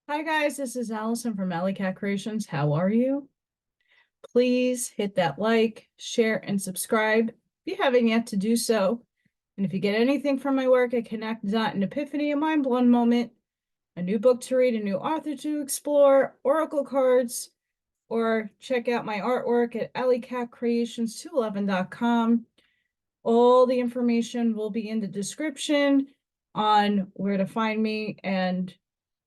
Hi guys, this is Allison from Alley Cat Creations. How are you? Please hit that like, share, and subscribe if you haven't yet to do so. And if you get anything from my work at Connect, Dot, an epiphany, a mind blown moment, a new book to read, a new author to explore, oracle cards, or check out my artwork at alleycatcreations211.com. All the information will be in the description on where to find me and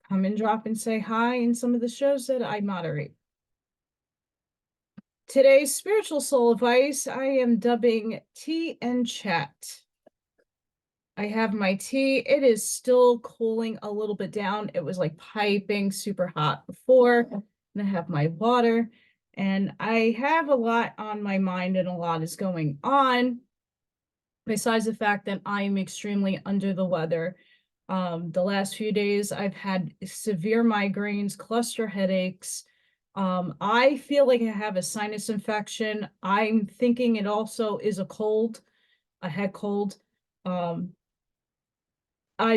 come and drop and say hi in some of the shows that I moderate. Today's spiritual soul advice I am dubbing Tea&Chat. I have my tea. It is still cooling a little bit down. It was like piping super hot before. And I have my water. And I have a lot on my mind and a lot is going on. Besides the fact that I'm extremely under the weather. The last few days, I've had severe migraines, cluster headaches. I feel like I have a sinus infection. I'm thinking it also is a cold, a head cold. I've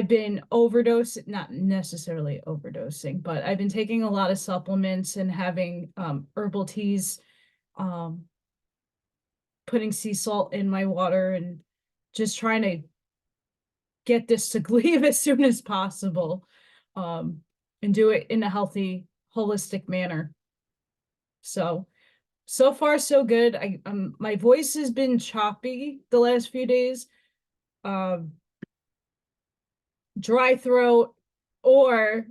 been overdosing, not necessarily overdosing, but I've been taking a lot of supplements and having herbal teas, um, putting sea salt in my water and just trying to get this to leave as soon as possible, and do it in a healthy, holistic manner. So far so good. My voice has been choppy the last few days. Um, Dry throat or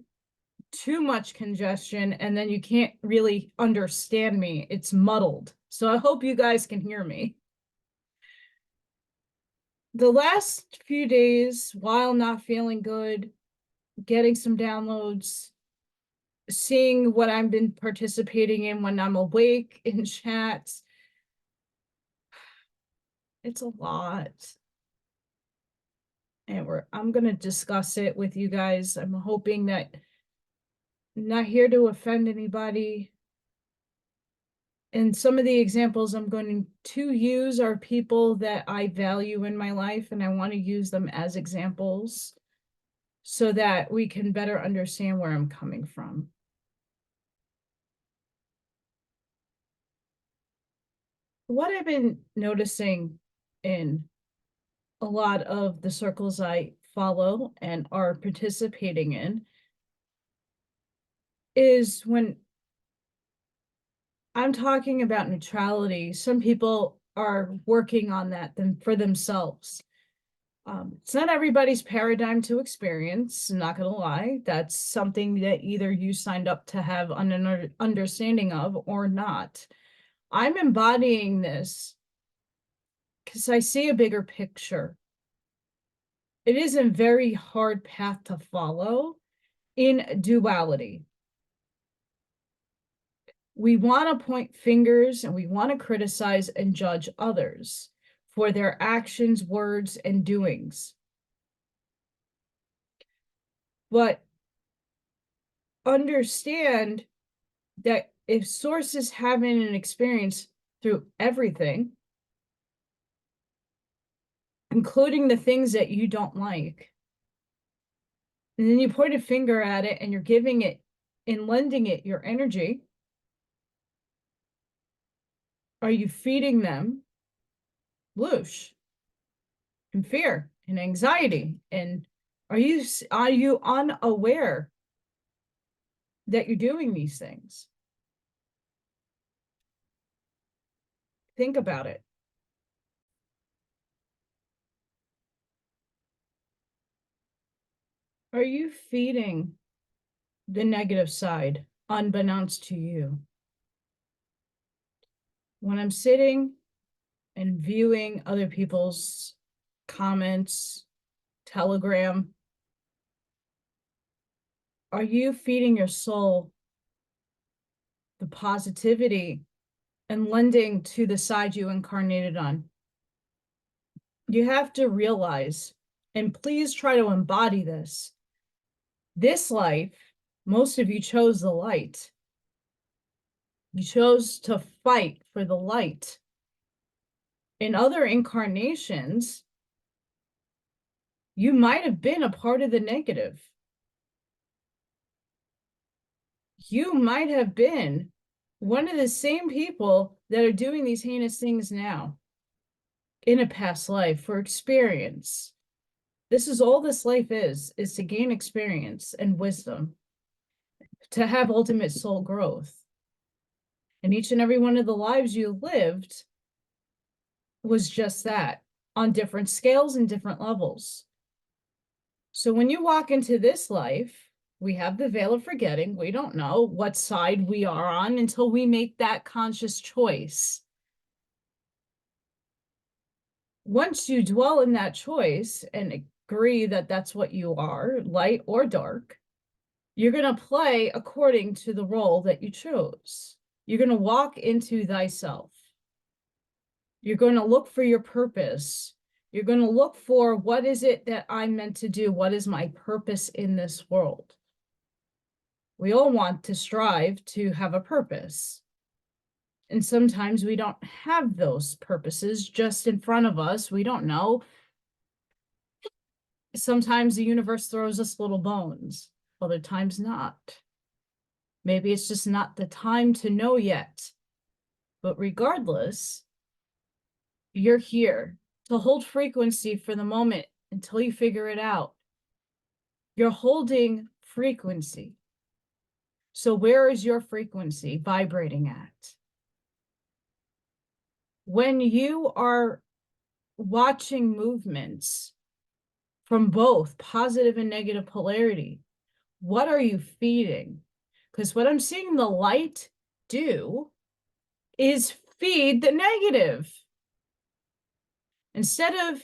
too much congestion, and then you can't really understand me. It's muddled. So I hope you guys can hear me. The last few days, while not feeling good, getting some downloads, seeing what I've been participating in when I'm awake in chats. It's a lot. And I'm gonna discuss it with you guys. I'm hoping that I'm not here to offend anybody. And some of the examples I'm going to use are people that I value in my life, and I want to use them as examples so that we can better understand where I'm coming from. What I've been noticing in a lot of the circles I follow and are participating in is when I'm talking about neutrality, some people are working on that for themselves. It's not everybody's paradigm to experience, I'm not going to lie. That's something that either you signed up to have an understanding of or not. I'm embodying this because I see a bigger picture. It is a very hard path to follow in duality. We want to point fingers and we want to criticize and judge others for their actions, words, and doings. But understand that if source is having an experience through everything, including the things that you don't like, and then you point a finger at it and you're giving it and lending it your energy, are you feeding them loosh and fear and anxiety? And are you unaware that you're doing these things? Think about it. Are you feeding the negative side unbeknownst to you? When I'm sitting and viewing other people's comments, Telegram, are you feeding your soul the positivity and lending to the side you incarnated on? You have to realize, and please try to embody this. This life, most of you chose the light. You chose to fight for the light. In other incarnations, you might have been a part of the negative. you might have been one of the same people that are doing these heinous things now in a past life for experience. This is all this life is to gain experience and wisdom, to have ultimate soul growth. And each and every one of the lives you lived was just that, on different scales and different levels. So when you walk into this life, we have the veil of forgetting. We don't know what side we are on until we make that conscious choice. Once you dwell in that choice and agree that that's what you are, light or dark, you're going to play according to the role that you chose. You're going to walk into thyself. You're going to look for your purpose. You're going to look for, what is it that I'm meant to do? What is my purpose in this world? We all want to strive to have a purpose. And sometimes we don't have those purposes just in front of us. We don't know. Sometimes the universe throws us little bones, other times not. Maybe it's just not the time to know yet. But regardless, you're here to hold frequency for the moment until you figure it out. You're holding frequency. So where is your frequency vibrating at? When you are watching movements from both positive and negative polarity, what are you feeding? Because what I'm seeing the light do is feed the negative. Instead of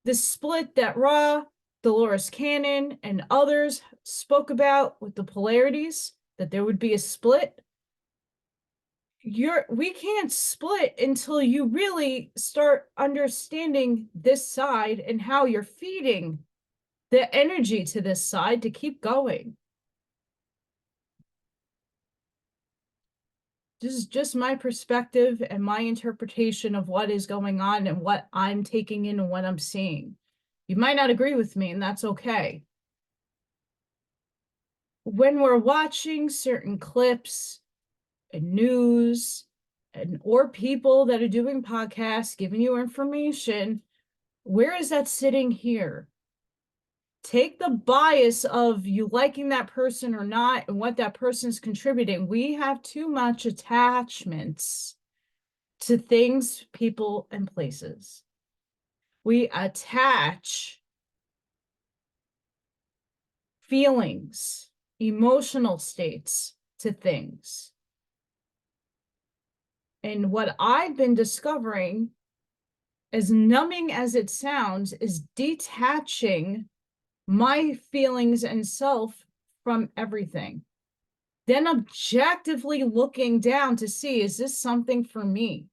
the split that Ra, Dolores Cannon, and others spoke about with the polarities, that there would be a split, we can't split until you really start understanding this side and how you're feeding the energy to this side to keep going. This is just my perspective and my interpretation of what is going on and what I'm taking in and what I'm seeing. You might not agree with me, and that's okay. When we're watching certain clips and news or people that are doing podcasts, giving you information, where is that sitting here? Take the bias of you liking that person or not and what that person's contributing. We have too much attachments to things, people, and places. We attach feelings, emotional states to things. And what I've been discovering, as numbing as it sounds, is detaching my feelings and self from everything. Then objectively looking down to see, is this something for me?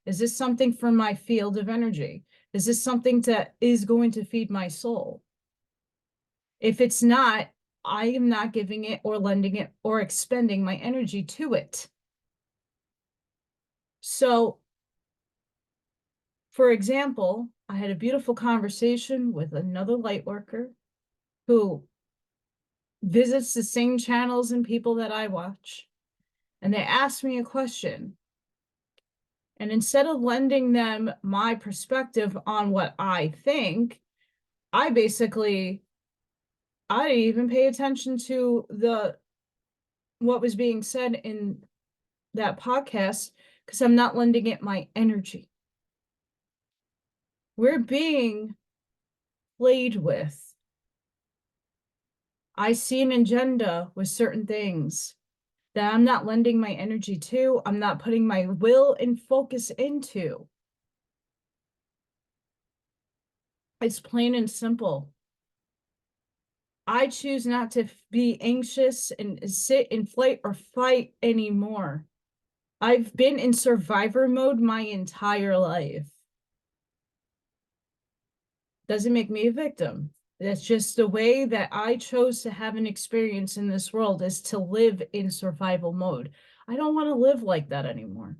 Is this something for my field of energy? Is this something that is going to feed my soul? If it's not, I am not giving it or lending it or expending my energy to it. So, for example, I had a beautiful conversation with another light worker who visits the same channels and people that I watch. And they asked me a question. And instead of lending them my perspective on what I think, I didn't even pay attention to what was being said in that podcast because I'm not lending it my energy. We're being played with. I see an agenda with certain things that I'm not lending my energy to. I'm not putting my will and focus into. It's plain and simple. I choose not to be anxious and sit in flight or fight anymore. I've been in survivor mode my entire life. Doesn't make me a victim. That's just the way that I chose to have an experience in this world, is to live in survival mode. I don't want to live like that anymore.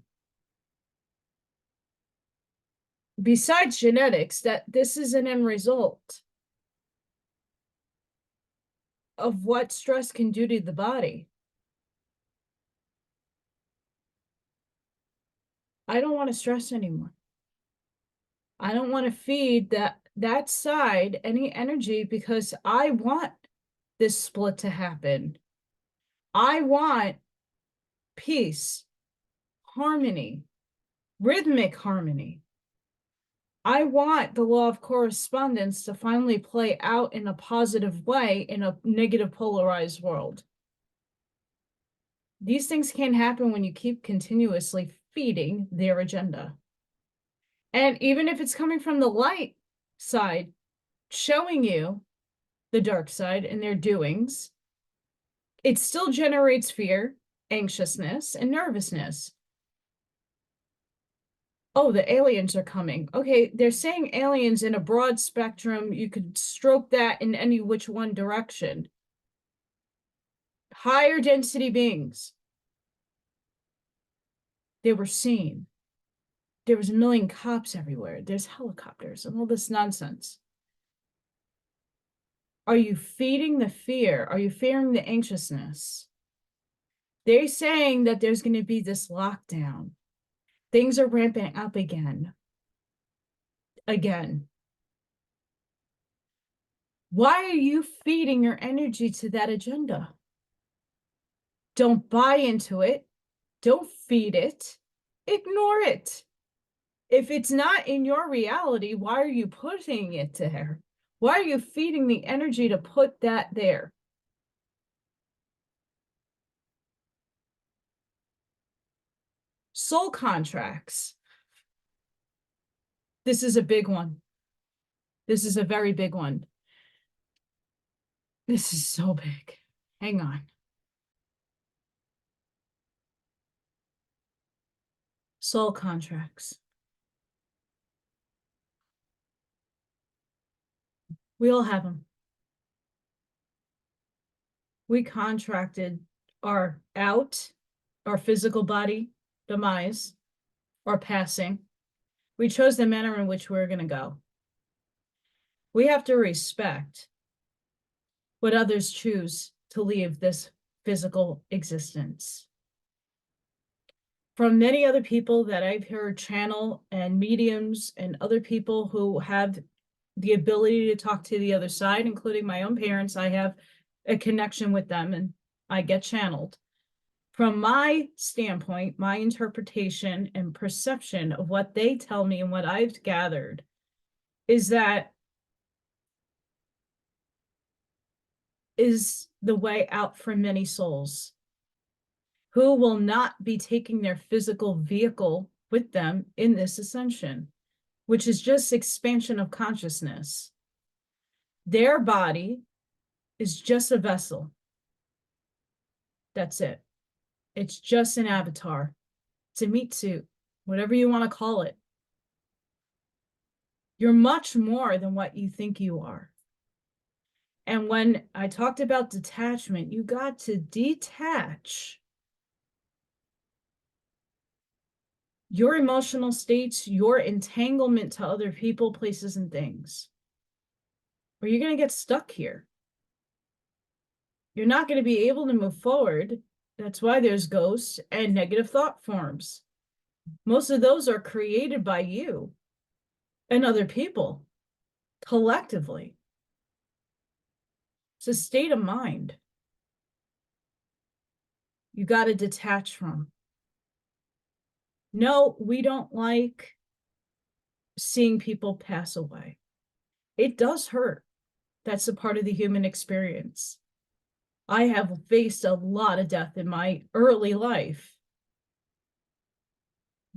Besides genetics, that this is an end result of what stress can do to the body. I don't want to stress anymore. I don't want to feed that side any energy because I want this split to happen. I want peace, harmony, rhythmic harmony. I want the law of correspondence to finally play out in a positive way in a negative polarized world. These things can't happen when you keep continuously feeding their agenda. And even if it's coming from the light side, showing you the dark side and their doings, it still generates fear, anxiousness, and nervousness. Oh, the aliens are coming. Okay, they're saying aliens in a broad spectrum. You could stroke that in any which one direction. Higher density beings. They were seen. There was a million cops everywhere. There's helicopters and all this nonsense. Are you feeding the fear? Are you fearing the anxiousness? They're saying that there's going to be this lockdown. Things are ramping up again. Again. Why are you feeding your energy to that agenda? Don't buy into it. Don't feed it. Ignore it. If it's not in your reality, why are you putting it there? Why are you feeding the energy to put that there? Soul contracts. This is a big one. This is a very big one. This is so big. Hang on. Soul contracts. We all have them. We contracted our physical body demise, or passing. We chose the manner in which we're going to go. We have to respect what others choose to leave this physical existence. From many other people that I've heard channel and mediums and other people who have the ability to talk to the other side, including my own parents, I have a connection with them and I get channeled. From my standpoint, my interpretation and perception of what they tell me and what I've gathered is that is the way out for many souls who will not be taking their physical vehicle with them in this ascension, which is just expansion of consciousness. Their body is just a vessel. That's it. It's just an avatar. It's a meat suit, whatever you want to call it. You're much more than what you think you are. And when I talked about detachment, you got to detach your emotional states, your entanglement to other people, places, and things, or you're going to get stuck here. You're not going to be able to move forward. That's why there's ghosts and negative thought forms. Most of those are created by you and other people collectively. It's a state of mind you got to detach from. No, we don't like seeing people pass away. It does hurt. That's a part of the human experience. I have faced a lot of death in my early life,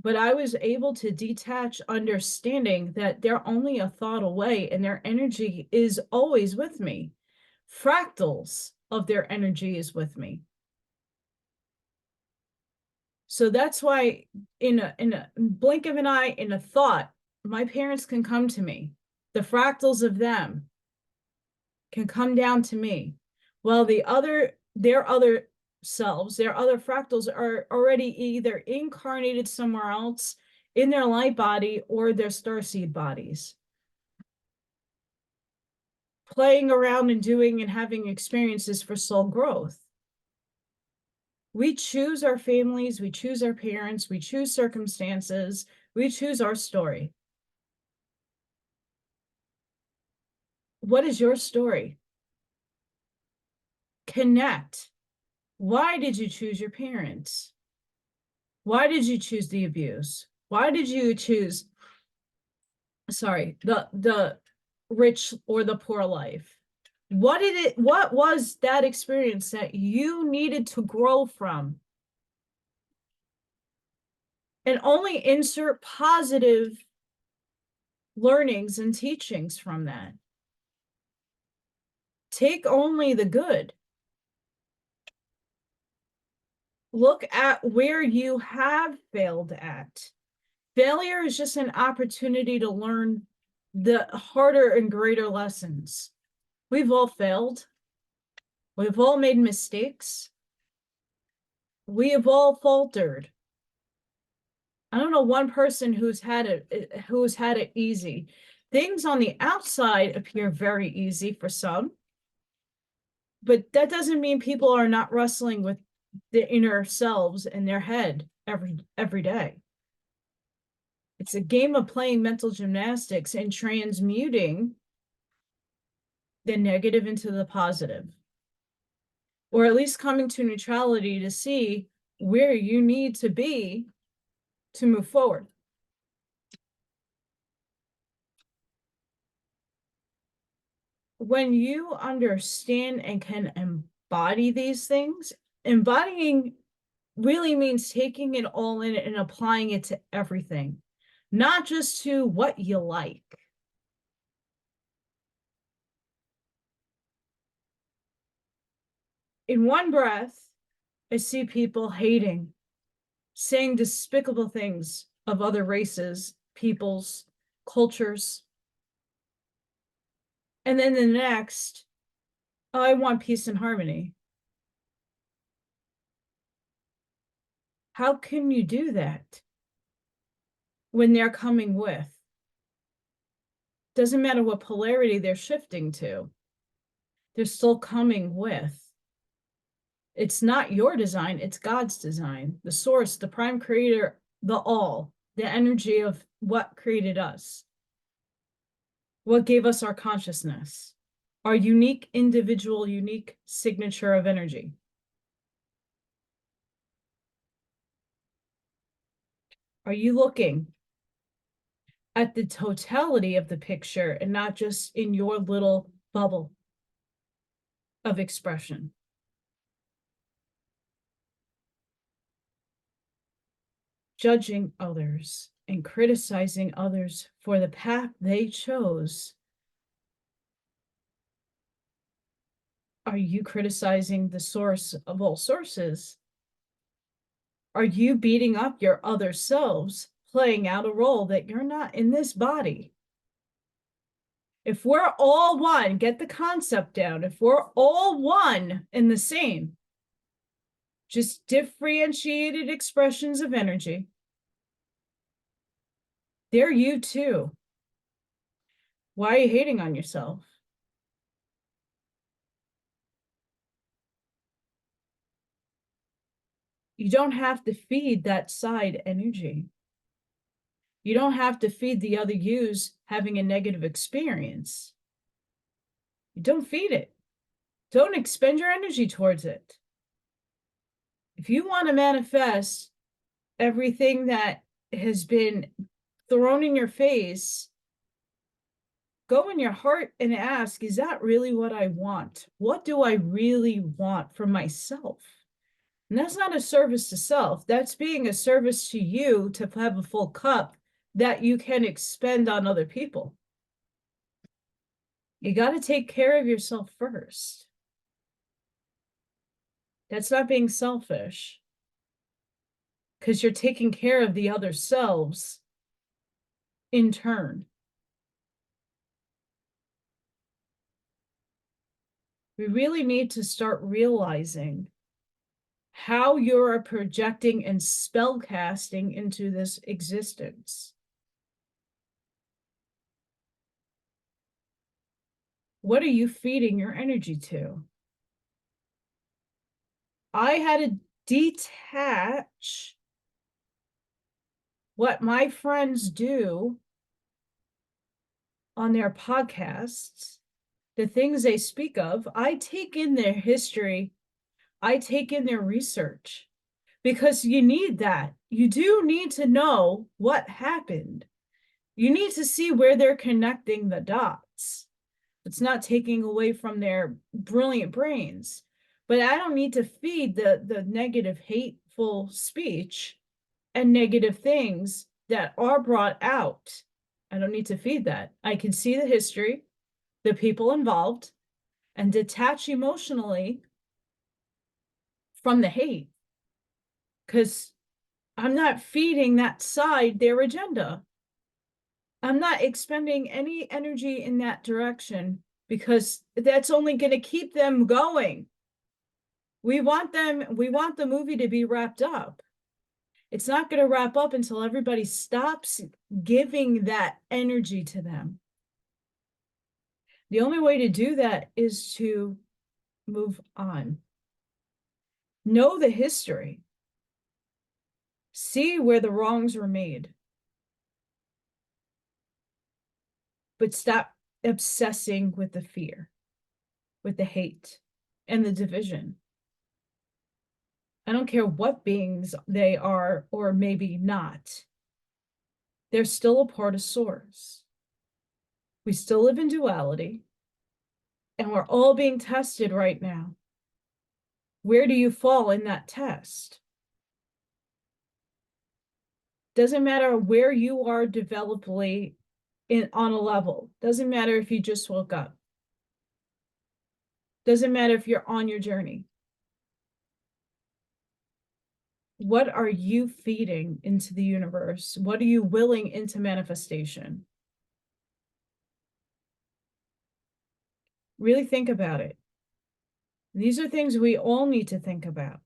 but I was able to detach, understanding that they're only a thought away and their energy is always with me. Fractals of their energy is with me. So that's why in a blink of an eye, in a thought, my parents can come to me. The fractals of them can come down to me. While their other selves, their other fractals are already either incarnated somewhere else in their light body or their starseed bodies, playing around and doing and having experiences for soul growth. We choose our families, we choose our parents, we choose circumstances, we choose our story. What is your story? Connect. Why did you choose your parents? Why did you choose the abuse? Why did you choose, the rich or the poor life? What was that experience that you needed to grow from? And only insert positive learnings and teachings from that. Take only the good. Look at where you have failed at. Failure is just an opportunity to learn the harder and greater lessons. We've all failed. We've all made mistakes. We have all faltered. I don't know one person who's had it easy. Things on the outside appear very easy for some, but that doesn't mean people are not wrestling with the inner selves in their head every day. It's a game of playing mental gymnastics and transmuting the negative into the positive, or at least coming to neutrality to see where you need to be to move forward. When you understand and can embody these things, embodying really means taking it all in and applying it to everything, not just to what you like. In one breath, I see people hating, saying despicable things of other races, peoples, cultures. And then the next, oh, I want peace and harmony. How can you do that when they're coming with? Doesn't matter what polarity they're shifting to, they're still coming with. It's not your design, it's God's design, the source, the prime creator, the all, the energy of what created us, what gave us our consciousness, our unique individual, unique signature of energy. Are you looking at the totality of the picture and not just in your little bubble of expression? Judging others and criticizing others for the path they chose. Are you criticizing the source of all sources? Are you beating up your other selves, playing out a role that you're not in this body? If we're all one, get the concept down. If we're all one and the same, just differentiated expressions of energy, they're you too. Why are you hating on yourself? You don't have to feed that side energy. You don't have to feed the other yous having a negative experience. You don't feed it. Don't expend your energy towards it. If you want to manifest everything that has been thrown in your face, go in your heart and ask, is that really what I want? What do I really want for myself? And that's not a service to self. That's being a service to you to have a full cup that you can expend on other people. You got to take care of yourself first. That's not being selfish, because you're taking care of the other selves in turn. We really need to start realizing how you're projecting and spell casting into this existence. What are you feeding your energy to? I had to detach what my friends do on their podcasts, the things they speak of. I take in their history, I take in their research, because you need that. You do need to know what happened. You need to see where they're connecting the dots. It's not taking away from their brilliant brains, but I don't need to feed the negative, hateful speech and negative things that are brought out. I don't need to feed that. I can see the history, the people involved, and detach emotionally from the hate, because I'm not feeding that side their agenda. I'm not expending any energy in that direction, because that's only going to keep them going. We want the movie to be wrapped up. It's not going to wrap up until everybody stops giving that energy to them. The only way to do that is to move on. Know the history. See where the wrongs were made. But stop obsessing with the fear, with the hate, and the division. I don't care what beings they are, or maybe not. They're still a part of Source. We still live in duality, and we're all being tested right now. Where do you fall in that test? Doesn't matter where you are developmentally on a level. Doesn't matter if you just woke up. Doesn't matter if you're on your journey. What are you feeding into the universe? What are you willing into manifestation? Really think about it. These are things we all need to think about.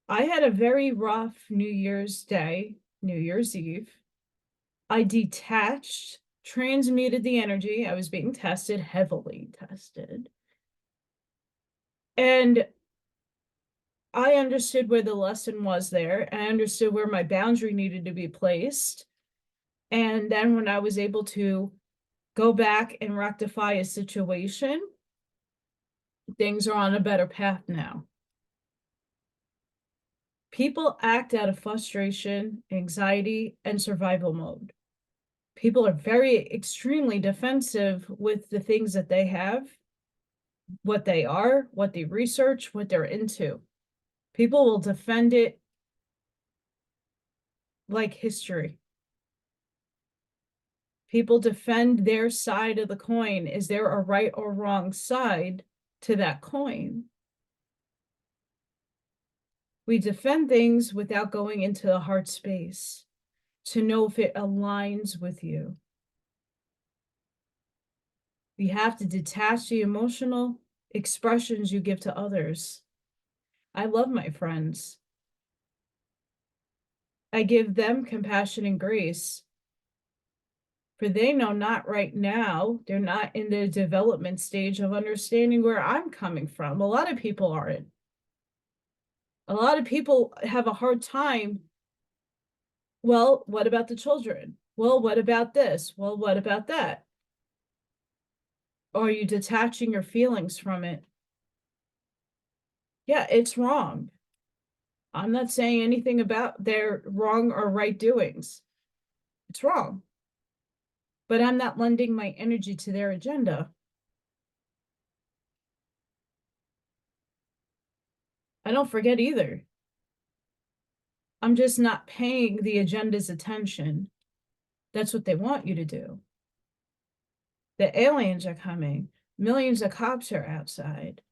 I had a very rough New Year's Day, New Year's Eve. I detached, transmuted the energy. I was being tested, heavily tested. And I understood where the lesson was there. I understood where my boundary needed to be placed. And then when I was able to go back and rectify a situation, things are on a better path now. People act out of frustration, anxiety, and survival mode. People are very extremely defensive with the things that they have, what they are, what they research, what they're into. People will defend it like history. People defend their side of the coin. Is there a right or wrong side to that coin? We defend things without going into the heart space to know if it aligns with you. We have to detach the emotional expressions you give to others. I love my friends. I give them compassion and grace, for they know not right now. They're not in the development stage of understanding where I'm coming from. A lot of people aren't. A lot of people have a hard time. Well, what about the children? Well, what about this? Well, what about that? Are you detaching your feelings from it? Yeah, it's wrong. I'm not saying anything about their wrong or right doings. It's wrong. But I'm not lending my energy to their agenda. I don't forget either. I'm just not paying the agenda's attention. That's what they want you to do. The aliens are coming. Millions of cops are outside.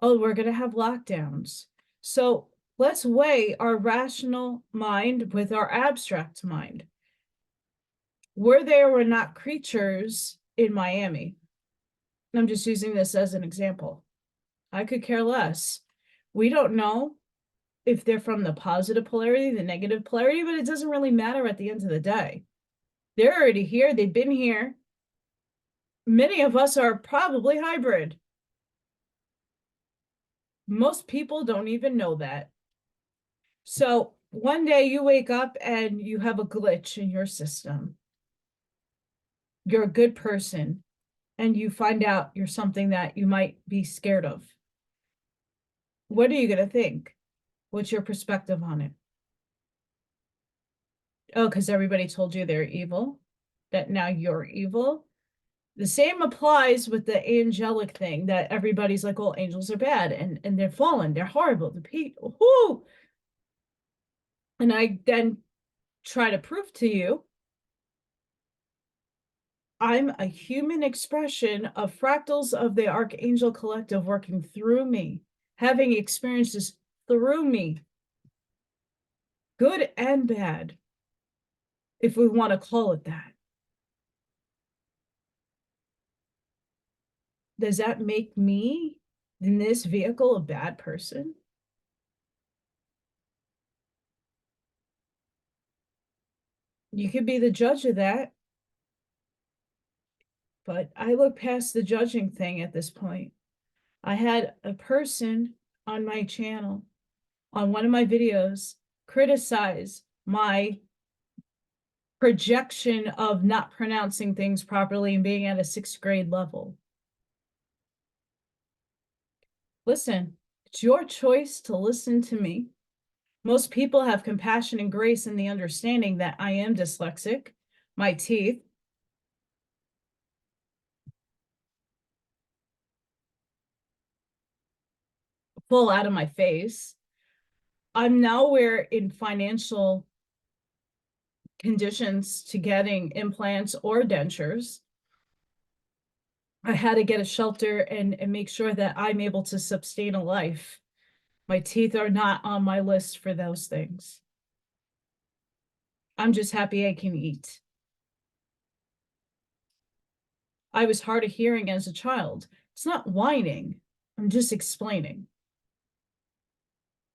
Oh, we're going to have lockdowns. So let's weigh our rational mind with our abstract mind. Were not creatures in Miami. I'm just using this as an example. I could care less. We don't know if they're from the positive polarity, the negative polarity, but it doesn't really matter at the end of the day. They're already here. They've been here. Many of us are probably hybrid. Most people don't even know that. So one day you wake up and you have a glitch in your system. You're a good person and you find out you're something that you might be scared of. What are you going to think? What's your perspective on it? Oh, because everybody told you they're evil, that now you're evil. The same applies with the angelic thing, that everybody's like, oh, angels are bad and they're fallen, they're horrible, the people. Whoo! And I then try to prove to you I'm a human expression of fractals of the Archangel Collective working through me, having experiences through me, good and bad, if we want to call it that. Does that make me, in this vehicle, a bad person? You could be the judge of that. But I look past the judging thing at this point. I had a person on my channel, on one of my videos, criticize my projection of not pronouncing things properly and being at a 6th grade level. Listen, it's your choice to listen to me. Most people have compassion and grace in the understanding that I am dyslexic. My teeth fall out of my face. I'm nowhere in financial conditions to getting implants or dentures. I had to get a shelter and make sure that I'm able to sustain a life. My teeth are not on my list for those things. I'm just happy I can eat. I was hard of hearing as a child. It's not whining. I'm just explaining.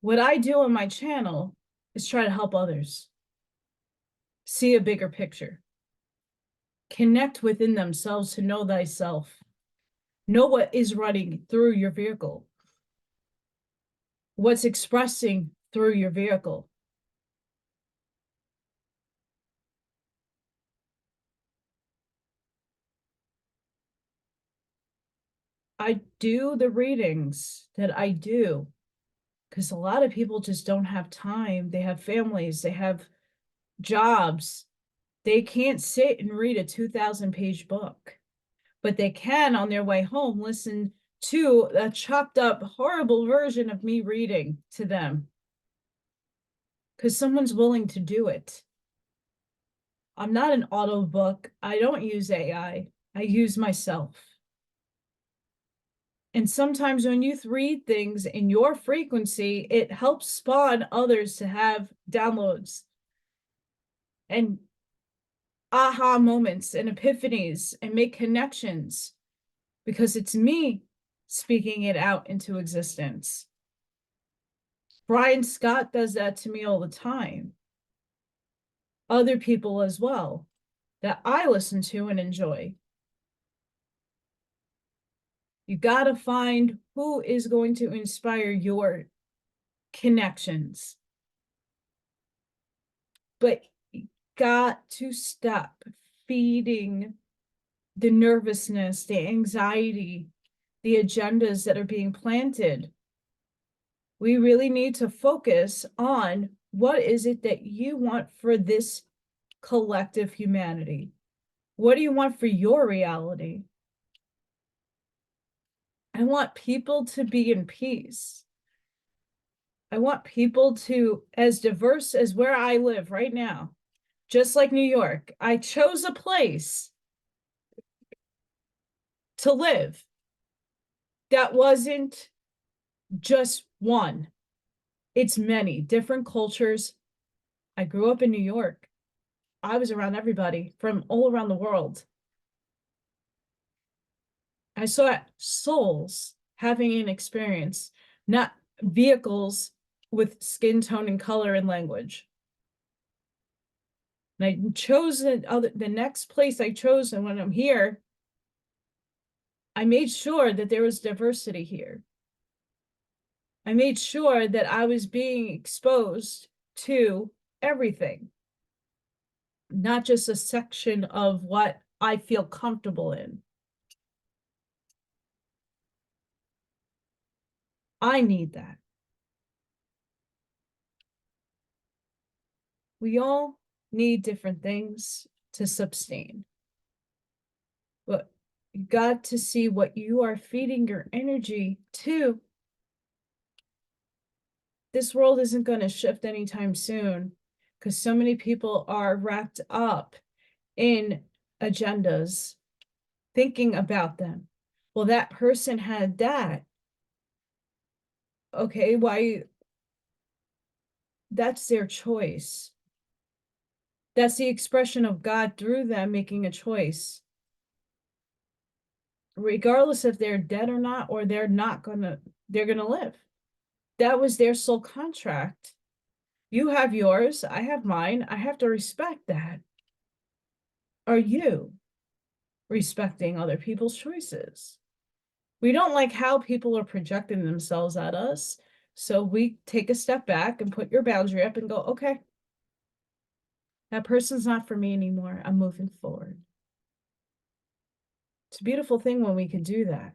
What I do on my channel is try to help others see a bigger picture, connect within themselves to know thyself, know what is running through your vehicle, what's expressing through your vehicle. I do the readings that I do because a lot of people just don't have time. They have families, they have jobs. They can't sit and read a 2,000-page book, but they can on their way home listen to a chopped up, horrible version of me reading to them because someone's willing to do it. I'm not an auto book. I don't use AI. I use myself. And sometimes when you read things in your frequency, it helps spawn others to have downloads and aha moments and epiphanies and make connections because it's me speaking it out into existence. Brian Scott does that to me all the time. Other people as well that I listen to and enjoy. You got to find who is going to inspire your connections. But you got to stop feeding the nervousness, the anxiety, the agendas that are being planted. We really need to focus on what is it that you want for this collective humanity? What do you want for your reality? I want people to be in peace. I want people to, as diverse as where I live right now, just like New York, I chose a place to live that wasn't just one. It's many different cultures. I grew up in New York. I was around everybody from all around the world. I saw souls having an experience, not vehicles with skin tone and color and language. And I chose the next place I chose, and when I'm here, I made sure that there was diversity here. I made sure that I was being exposed to everything, not just a section of what I feel comfortable in. I need that. We all need different things to sustain. But you got to see what you are feeding your energy to. This world isn't going to shift anytime soon because so many people are wrapped up in agendas, thinking about them. Well, that person had that. Okay, why? That's their choice. That's the expression of God through them making a choice. Regardless if they're dead or not, or they're gonna live. That was their soul contract. You have yours, I have mine. I have to respect that. Are you respecting other people's choices? We don't like how people are projecting themselves at us. So we take a step back and put your boundary up and go, okay, that person's not for me anymore. I'm moving forward. It's a beautiful thing when we can do that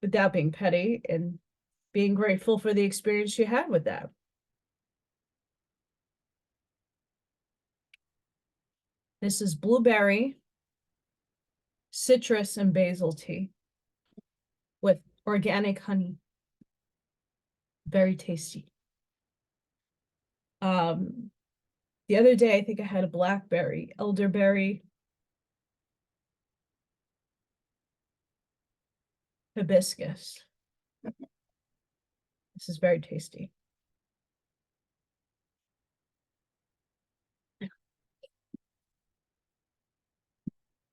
without being petty and being grateful for the experience you had with that. This is blueberry, citrus, and basil tea with organic honey. Very tasty. The other day, I think I had a blackberry, elderberry, hibiscus. This is very tasty.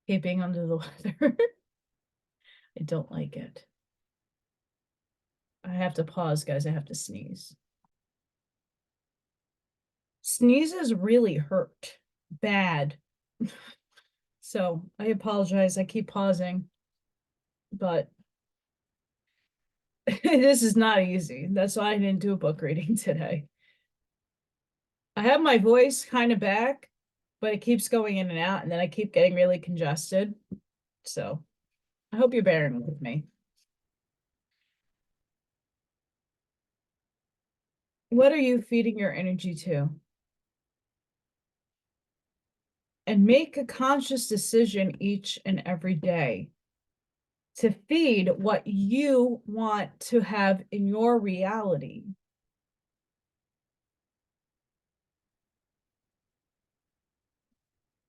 Hate being under the weather. I don't like it. I have to pause, guys. I have to sneeze. Sneezes really hurt bad. So I apologize. I keep pausing, but this is not easy. That's why I didn't do a book reading today. I have my voice kind of back, but it keeps going in and out, and then I keep getting really congested. So I hope you're bearing with me. What are you feeding your energy to? And make a conscious decision each and every day to feed what you want to have in your reality.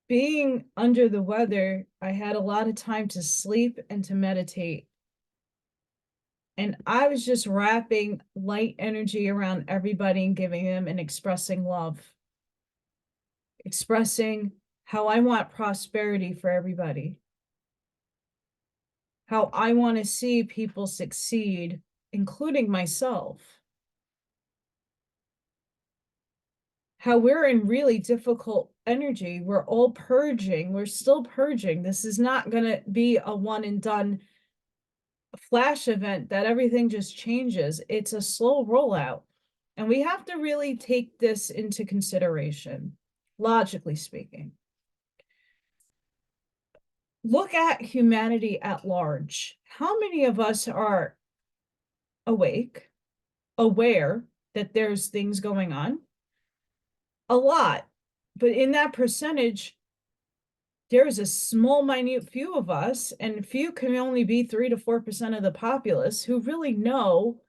Being under the weather, I had a lot of time to sleep and to meditate. And I was just wrapping light energy around everybody and giving them and expressing love. Expressing how I want prosperity for everybody. How I want to see people succeed, including myself. How we're in really difficult energy. We're all purging. We're still purging. This is not going to be a one and done flash event that everything just changes. It's a slow rollout. And we have to really take this into consideration, logically speaking. Look at humanity at large. How many of us are awake, aware that there's things going on? A lot. But in that percentage, there's a small, minute few of us, and few can only be 3 to 4% of the populace who really know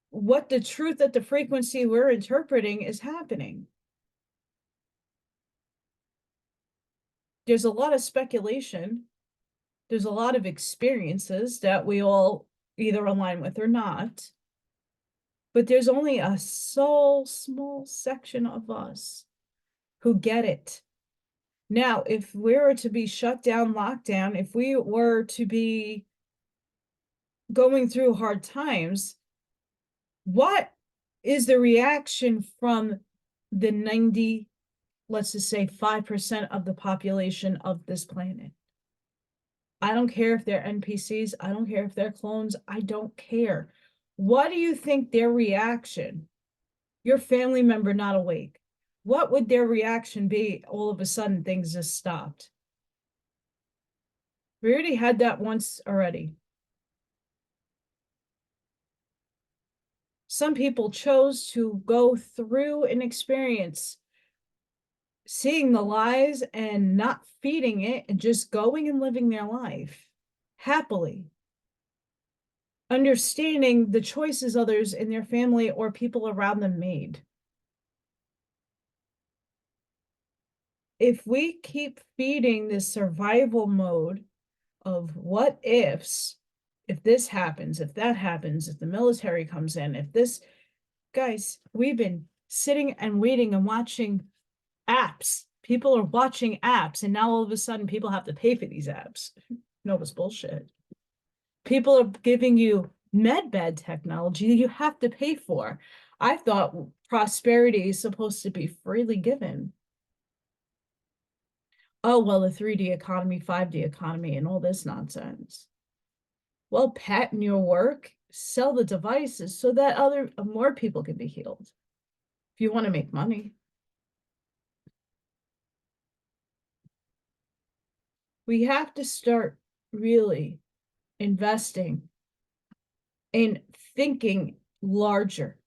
what the truth at the frequency we're interpreting is happening. There's a lot of speculation. There's a lot of experiences that we all either align with or not. But there's only a so small section of us who get it. Now, if we were to be shut down, locked down, if we were to be going through hard times, what is the reaction from the 90, let's just say 5% of the population of this planet? I don't care if they're NPCs. I don't care if they're clones. I don't care. What do you think their reaction, your family member not awake, what would their reaction be all of a sudden things just stopped? We already had that once already. Some people chose to go through an experience seeing the lies and not feeding it and just going and living their life happily, understanding the choices others in their family or people around them made. If we keep feeding this survival mode of what ifs, if this happens, if that happens, if the military comes in, if this, guys, we've been sitting and waiting and watching apps. People are watching apps, and now all of a sudden people have to pay for these apps. No, it's bullshit. People are giving you medbed technology you have to pay for. I thought prosperity is supposed to be freely given. Oh, well, the 3D economy, 5D economy, and all this nonsense. Well, patent your work, sell the devices so that more people can be healed. If you want to make money. We have to start really investing in thinking larger,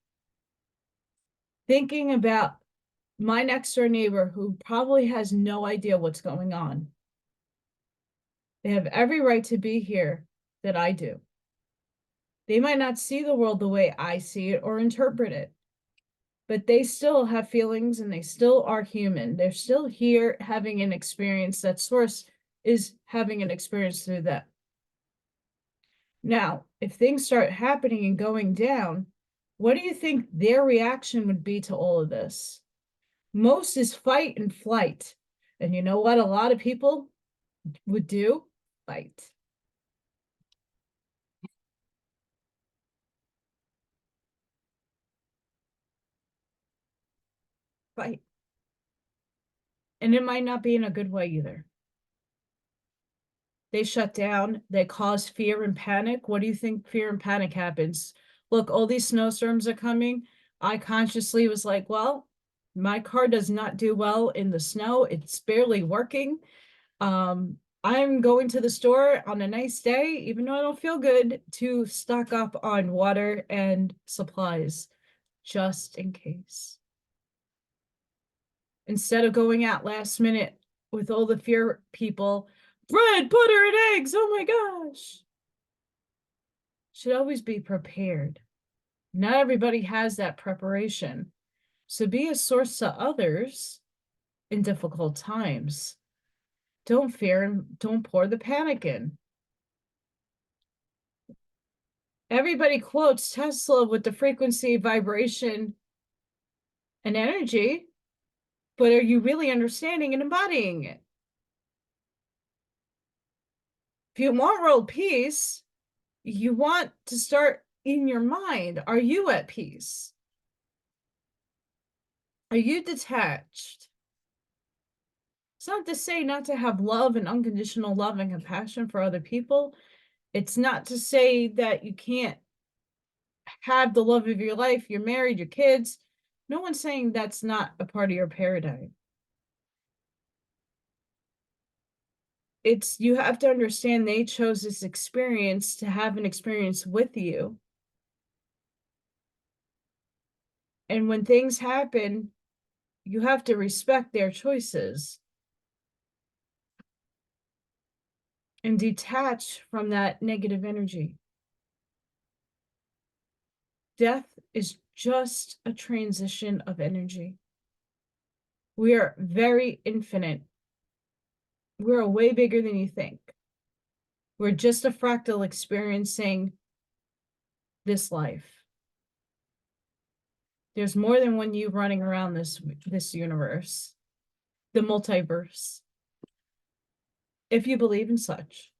thinking about my next door neighbor who probably has no idea what's going on. They have every right to be here that I do. They might not see the world the way I see it or interpret it, but they still have feelings and they still are human. They're still here having an experience that source is having an experience through them. Now, if things start happening and going down, what do you think their reaction would be to all of this? Most is fight and flight. And you know what a lot of people would do? Fight. Fight. And it might not be in a good way either. They shut down, they cause fear and panic. What do you think fear and panic happens? Look, all these snowstorms are coming. I consciously was like, well, my car does not do well in the snow. It's barely working. I'm going to the store on a nice day, even though I don't feel good, to stock up on water and supplies, just in case. Instead of going out last minute with all the fear people, bread, butter, and eggs, oh my gosh. Should always be prepared. Not everybody has that preparation. So be a source to others in difficult times. Don't fear and don't pour the panic in. Everybody quotes Tesla with the frequency, vibration, and energy, but are you really understanding and embodying it? If you want world peace, you want to start in your mind. Are you at peace? Are you detached? It's not to say not to have love and unconditional love and compassion for other people. It's not to say that you can't have the love of your life, you're married, your kids. No one's saying that's not a part of your paradigm. It's, you have to understand they chose this experience to have an experience with you. And when things happen, you have to respect their choices and detach from that negative energy. Death is just a transition of energy. We are very infinite. We're way bigger than you think. We're just a fractal experiencing this life. There's more than one you running around this universe, the multiverse, if you believe in such.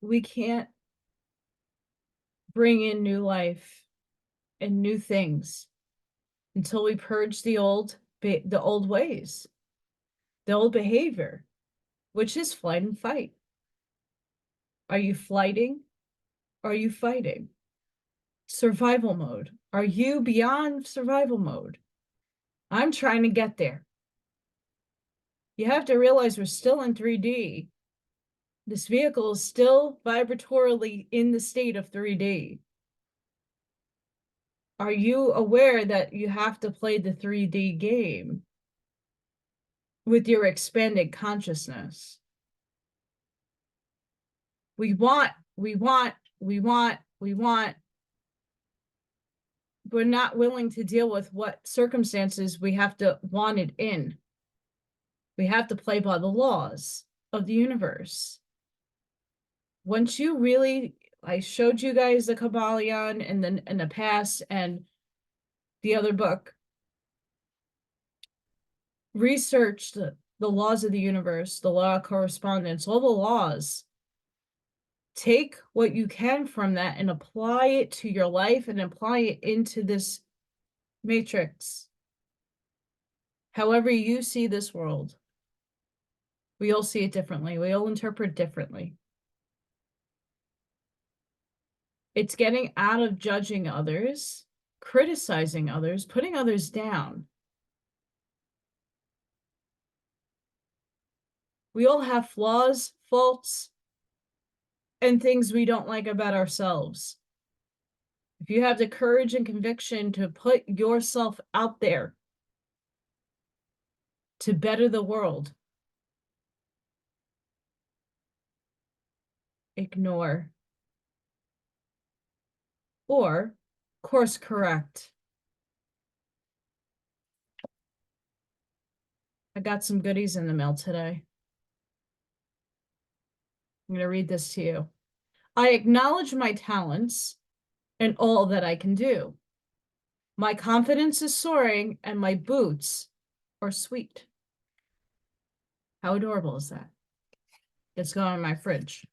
We can't bring in new life and new things until we purge the old the old ways, the old behavior, which is flight and fight. Are you flighting? Are you fighting? Survival mode. Are you beyond survival mode? I'm trying to get there. You have to realize we're still in 3D. This vehicle is still vibratorily in the state of 3D. Are you aware that you have to play the 3D game with your expanded consciousness? We want. We're not willing to deal with what circumstances we have to want it in. We have to play by the laws of the universe. Once you really, I showed you guys the Kabbalion in the past and the other book. Research the laws of the universe, the law of correspondence, all the laws. Take what you can from that and apply it to your life and apply it into this matrix. However you see this world, we all see it differently. We all interpret differently. It's getting out of judging others, criticizing others, putting others down. We all have flaws, faults, and things we don't like about ourselves. If you have the courage and conviction to put yourself out there to better the world, ignore or course correct. I got some goodies in the mail today. I'm going to read this to you. I acknowledge my talents and all that I can do. My confidence is soaring and my boots are sweet. How adorable is that? It's going in my fridge.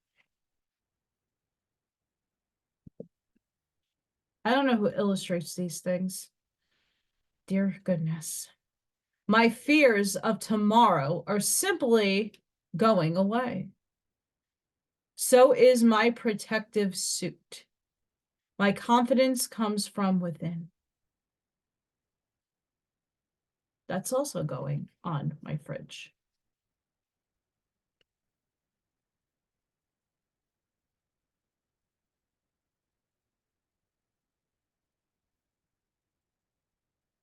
I don't know who illustrates these things. Dear goodness. My fears of tomorrow are simply going away. So is my protective suit. My confidence comes from within. That's also going on my fridge.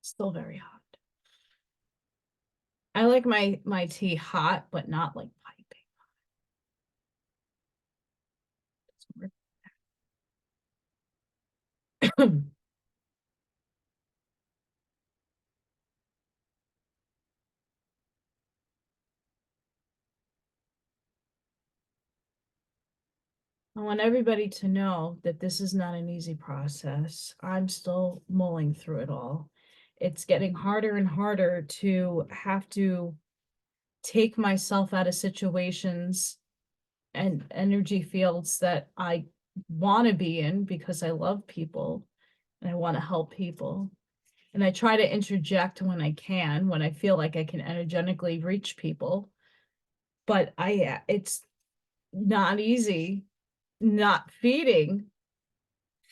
Still very hot. I like my tea hot, but not like piping. I want everybody to know that this is not an easy process. I'm still mulling through it all. It's getting harder and harder to have to take myself out of situations and energy fields that I want to be in because I love people and I want to help people. And I try to interject when I can, when I feel like I can energetically reach people. But it's not easy not feeding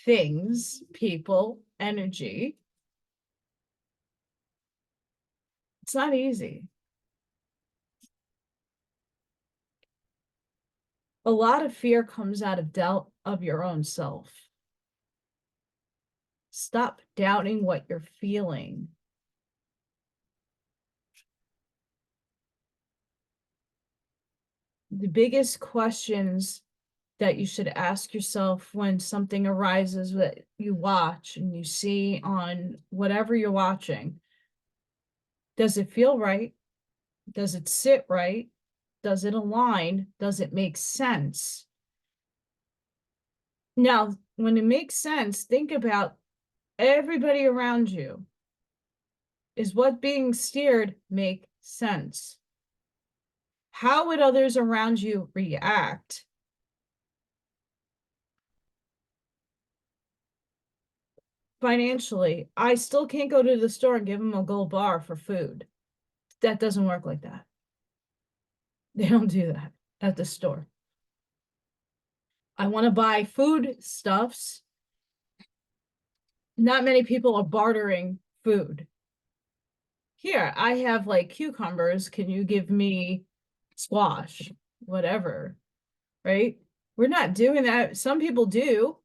things, people, energy. It's not easy. A lot of fear comes out of doubt of your own self. Stop doubting what you're feeling. The biggest questions that you should ask yourself when something arises that you watch and you see on whatever you're watching. Does it feel right? Does it sit right? Does it align? Does it make sense? Now, when it makes sense, think about everybody around you. Is what being steered make sense? How would others around you react? financially. I still can't go to the store and give them a gold bar for food. That doesn't work like that. They don't do that at the store. I want to buy food stuffs. Not many people are bartering food. Here, I have like cucumbers. Can you give me squash? Whatever, right? We're not doing that. Some people do,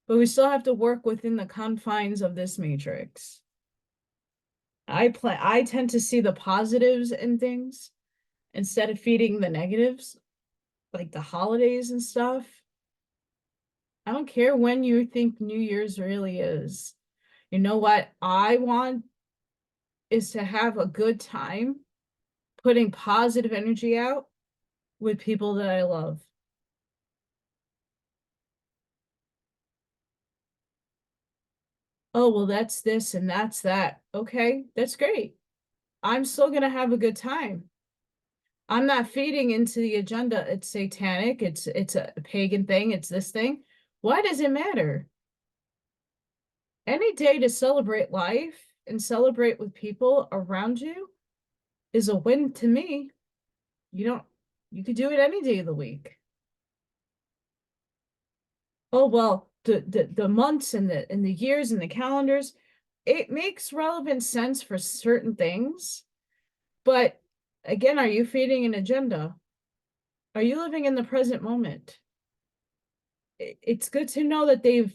but we still have to work within the confines of this matrix. I tend to see the positives in things instead of feeding the negatives, like the holidays and stuff. I don't care when you think New Year's really is. You know what I want is to have a good time putting positive energy out with people that I love. Oh, well, that's this and that's that. Okay, that's great. I'm still going to have a good time. I'm not feeding into the agenda. It's satanic. It's a pagan thing. It's this thing. Why does it matter? Any day to celebrate life and celebrate with people around you is a win to me. You could do it any day of the week. Oh, well, the months and the years and the calendars, it makes relevant sense for certain things. But again, are you feeding an agenda? Are you living in the present moment? It's good to know that they've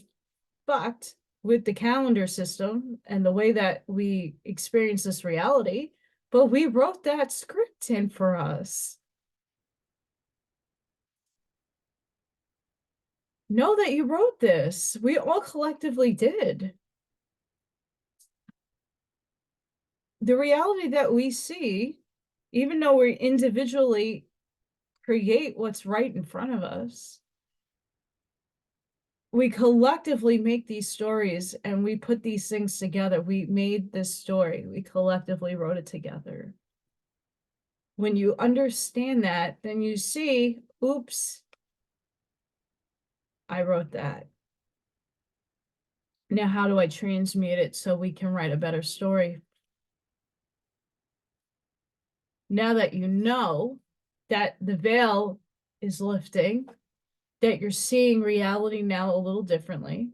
fucked with the calendar system and the way that we experience this reality, but we wrote that script in for us. Know that you wrote this. We all collectively did. The reality that we see, even though we individually create what's right in front of us, we collectively make these stories and we put these things together. We made this story. We collectively wrote it together. When you understand that, then you see, oops, I wrote that. Now, how do I transmute it so we can write a better story? Now that you know that the veil is lifting, that you're seeing reality now a little differently,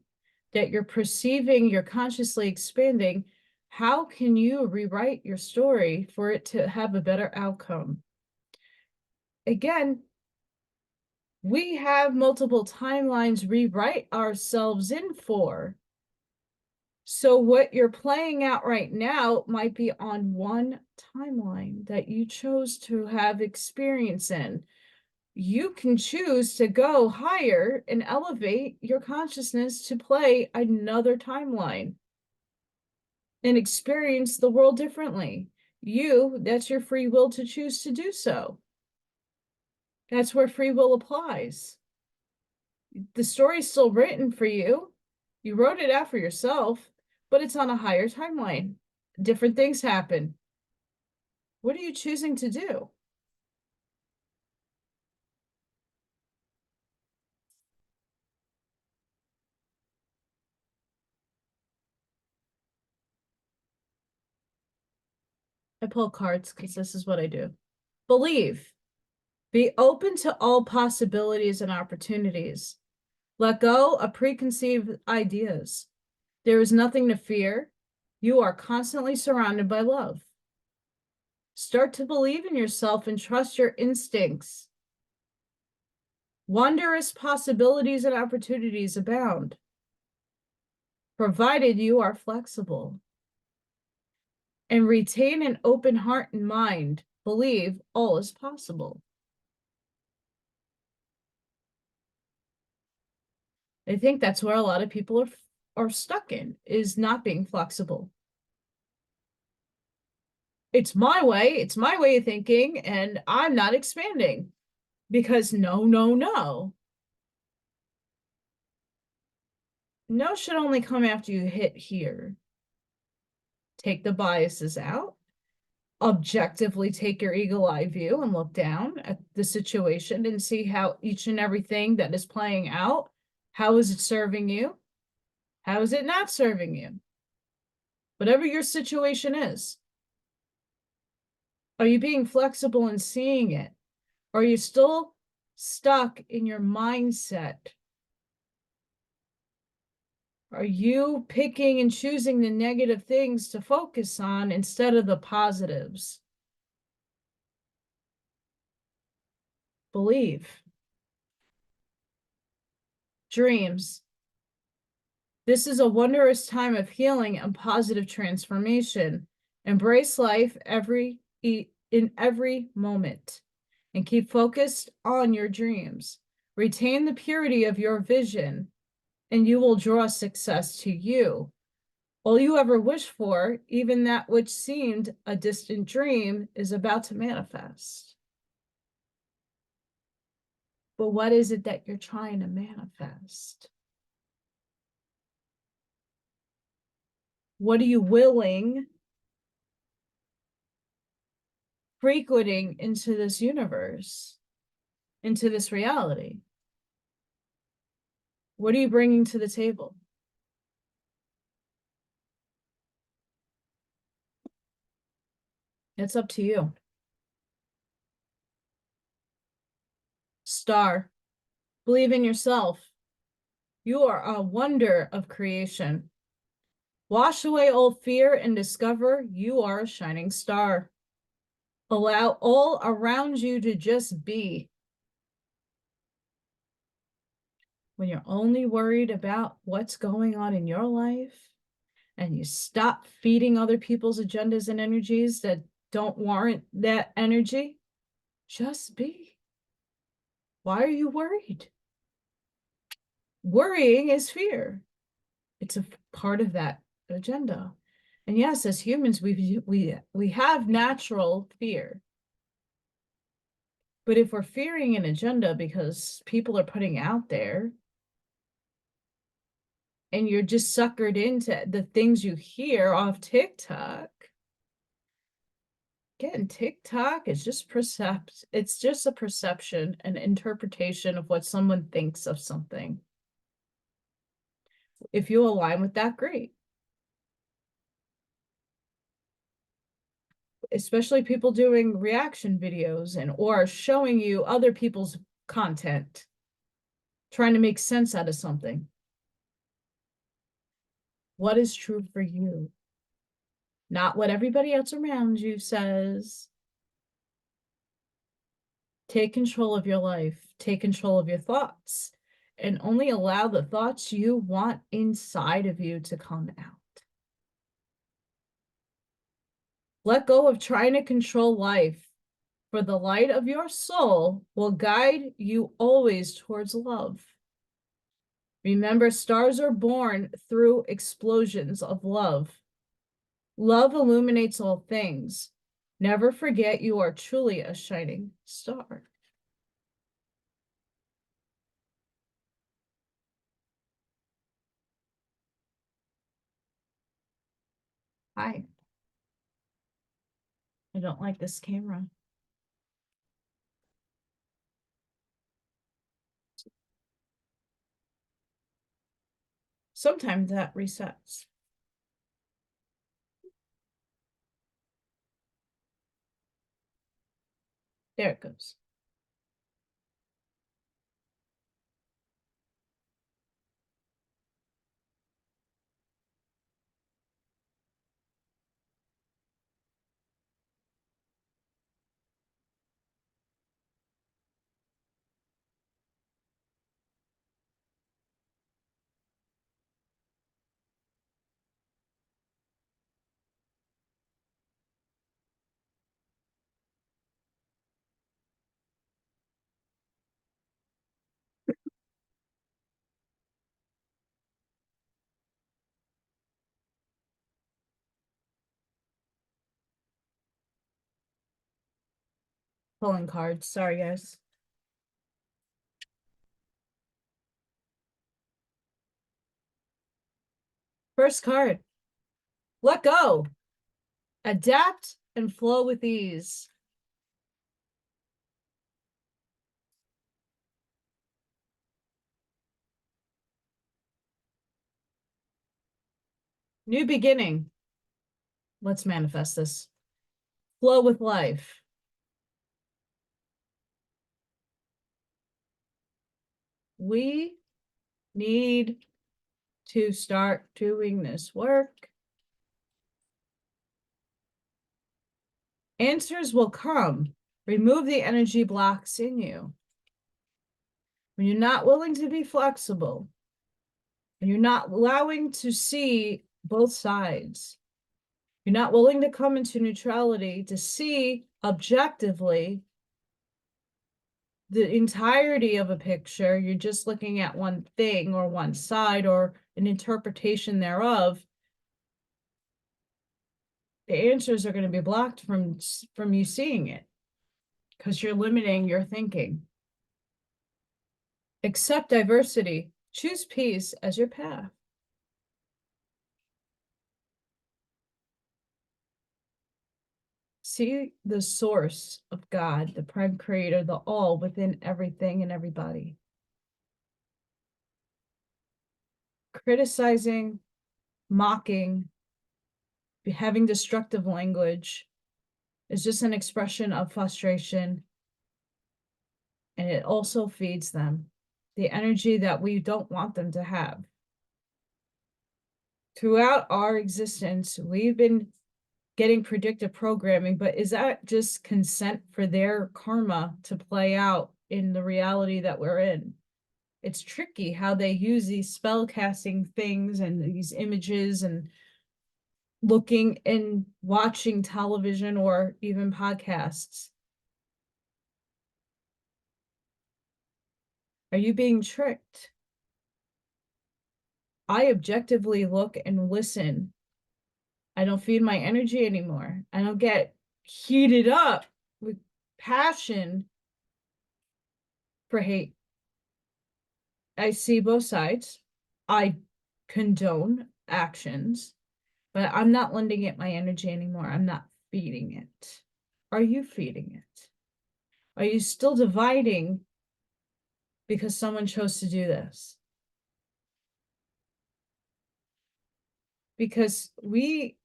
that you're perceiving, you're consciously expanding, how can you rewrite your story for it to have a better outcome? Again, we have multiple timelines rewrite ourselves in for. So what you're playing out right now might be on one timeline that you chose to have experience in. You can choose to go higher and elevate your consciousness to play another timeline and experience the world differently. That's your free will to choose to do so. That's where free will applies. The story's still written for you. You wrote it out for yourself, but it's on a higher timeline. Different things happen. What are you choosing to do? I pull cards because this is what I do. Believe. Be open to all possibilities and opportunities. Let go of preconceived ideas. There is nothing to fear. You are constantly surrounded by love. Start to believe in yourself and trust your instincts. Wondrous possibilities and opportunities abound, provided you are flexible. And retain an open heart and mind. Believe all is possible. I think that's where a lot of people are stuck in, is not being flexible. It's my way of thinking, and I'm not expanding. Because no, no, no. No should only come after you hit here. Take the biases out. Objectively take your eagle eye view and look down at the situation and see how each and everything that is playing out, how is it serving you? How is it not serving you? Whatever your situation is, are you being flexible and seeing it? Or are you still stuck in your mindset? Are you picking and choosing the negative things to focus on instead of the positives? Believe. Dreams. This is a wondrous time of healing and positive transformation. Embrace life in every moment and keep focused on your dreams. Retain the purity of your vision, and you will draw success to you. All you ever wished for, even that which seemed a distant dream, is about to manifest. But what is it that you're trying to manifest? What are you willing frequenting into this universe, into this reality? What are you bringing to the table? It's up to you. Star, believe in yourself. You are a wonder of creation. Wash away old fear and discover you are a shining star. Allow all around you to just be. When you're only worried about what's going on in your life and you stop feeding other people's agendas and energies that don't warrant that energy, just be. Why are you worried? Worrying is fear. It's a part of that agenda. And yes, as humans, we have natural fear. But if we're fearing an agenda because people are putting out there, and you're just suckered into the things you hear off TikTok, again, TikTok is just it's just a perception, an interpretation of what someone thinks of something. If you align with that, great. Especially people doing reaction videos or showing you other people's content, trying to make sense out of something. What is true for you? Not what everybody else around you says. Take control of your life. Take control of your thoughts. And only allow the thoughts you want inside of you to come out. Let go of trying to control life, for the light of your soul will guide you always towards love. Remember, stars are born through explosions of love. Love illuminates all things. Never forget you are truly a shining star. Hi. I don't like this camera. Sometimes that resets. There it goes. Pulling cards. Sorry, guys. First card. Let go. Adapt and flow with ease. New beginning. Let's manifest this. Flow with life. We need to start doing this work. Answers will come. Remove the energy blocks in you. When you're not willing to be flexible, and you're not allowing to see both sides, you're not willing to come into neutrality to see objectively the entirety of a picture, you're just looking at one thing or one side or an interpretation thereof, the answers are going to be blocked from you seeing it because you're limiting your thinking. Accept diversity. Choose peace as your path. See the source of God, the prime creator, the all within everything and everybody. Criticizing, mocking, having destructive language is just an expression of frustration. And it also feeds them the energy that we don't want them to have. Throughout our existence, we've been getting predictive programming, but is that just consent for their karma to play out in the reality that we're in? It's tricky how they use these spell casting things and these images and looking and watching television or even podcasts. Are you being tricked? I objectively look and listen. I don't feed my energy anymore. I don't get heated up with passion for hate. I see both sides. I condone actions, but I'm not lending it my energy anymore. I'm not feeding it. Are you feeding it? Are you still dividing because someone chose to do this? Because we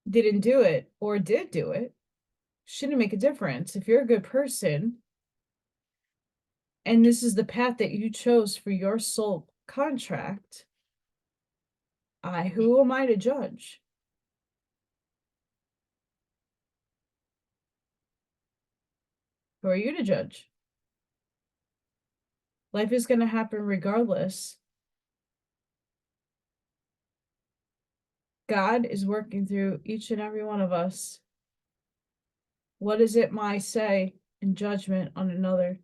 didn't do it or did do it, shouldn't make a difference. If you're a good person, and this is the path that you chose for your soul contract, who am I to judge? Who are you to judge? Life is going to happen regardless. God is working through each and every one of us. What is it my say in judgment on another?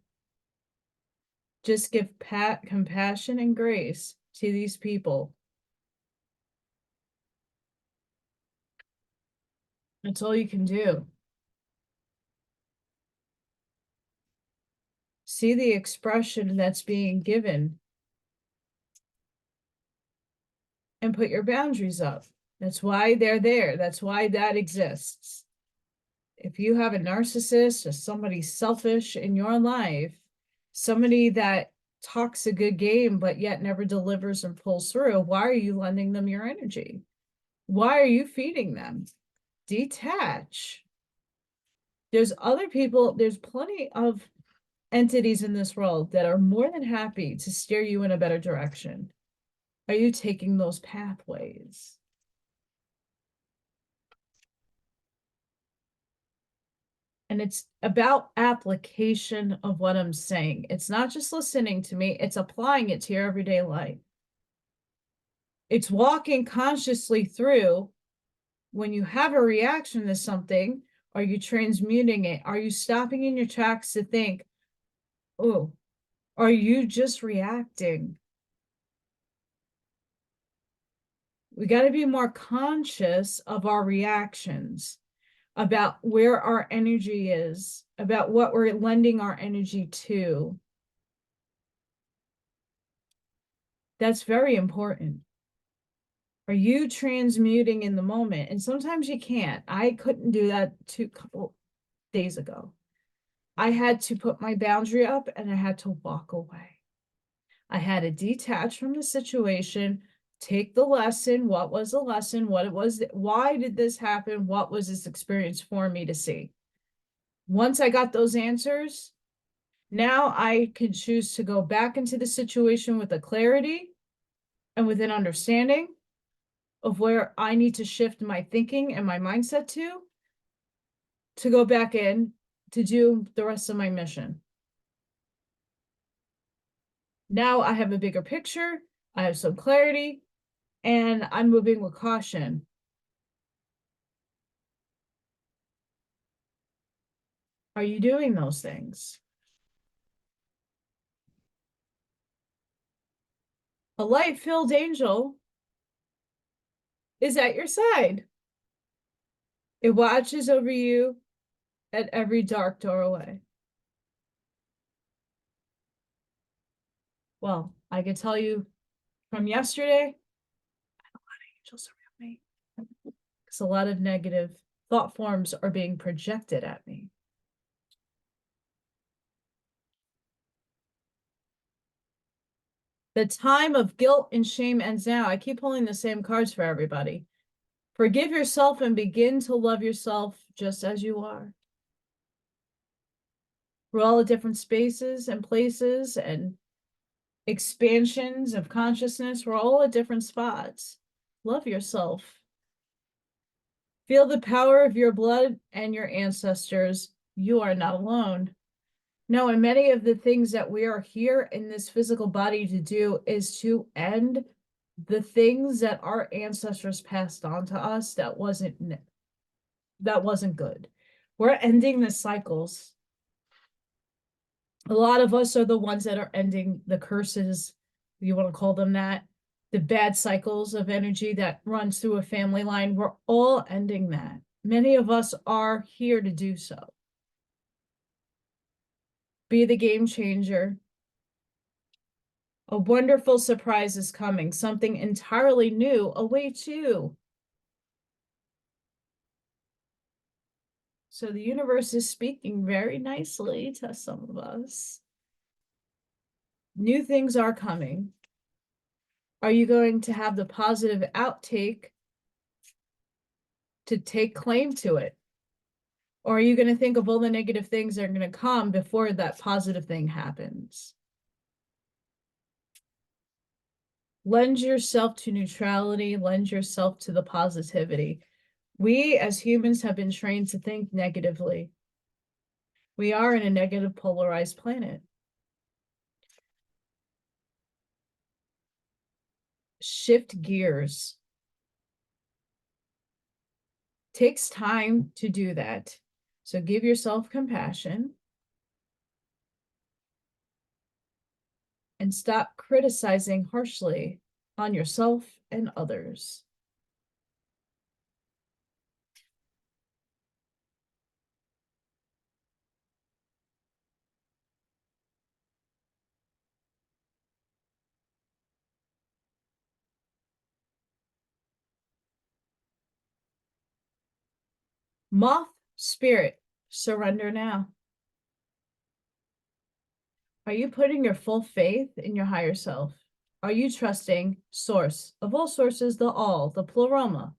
Just give compassion and grace to these people. That's all you can do. See the expression that's being given and put your boundaries up. That's why they're there. That's why that exists. If you have a narcissist or somebody selfish in your life, somebody that talks a good game but yet never delivers and pulls through, why are you lending them your energy? Why are you feeding them? Detach. There's other people, there's plenty of entities in this world that are more than happy to steer you in a better direction. Are you taking those pathways? And it's about application of what I'm saying. It's not just listening to me, it's applying it to your everyday life. It's walking consciously through when you have a reaction to something, are you transmuting it? Are you stopping in your tracks to think, oh, are you just reacting? We got to be more conscious of our reactions, about where our energy is, about what we're lending our energy to. That's very important. Are you transmuting in the moment? And sometimes you can't. I couldn't do that a couple days ago. I had to put my boundary up and I had to walk away. I had to detach from the situation take the lesson. What was the lesson? What it was? Why did this happen? What was this experience for me to see? Once I got those answers, now I can choose to go back into the situation with a clarity and with an understanding of where I need to shift my thinking and my mindset to go back in to do the rest of my mission. Now I have a bigger picture, I have some clarity, and I'm moving with caution. Are you doing those things? A light-filled angel is at your side. It watches over you at every dark doorway. Well, I can tell you from yesterday, I have a lot of angels around me. Because a lot of negative thought forms are being projected at me. The time of guilt and shame ends now. I keep pulling the same cards for everybody. Forgive yourself and begin to love yourself just as you are. We're all at different spaces and places and expansions of consciousness. We're all at different spots. Love yourself. Feel the power of your blood and your ancestors. You are not alone. No, and many of the things that we are here in this physical body to do is to end the things that our ancestors passed on to us that wasn't good. We're ending the cycles. A lot of us are the ones that are ending the curses, you want to call them that, the bad cycles of energy that runs through a family line. We're all ending that. Many of us are here to do so. Be the game changer. A wonderful surprise is coming. Something entirely new awaits you. So the universe is speaking very nicely to some of us. New things are coming. Are you going to have the positive outtake to take claim to it? Or are you going to think of all the negative things that are going to come before that positive thing happens? Lend yourself to neutrality, lend yourself to the positivity. We as humans have been trained to think negatively. We are in a negative polarized planet. Shift gears. Takes time to do that. So give yourself compassion and stop criticizing harshly on yourself and others. Moth spirit, surrender now. Are you putting your full faith in your higher self? Are you trusting source of all sources, the all, the pleroma,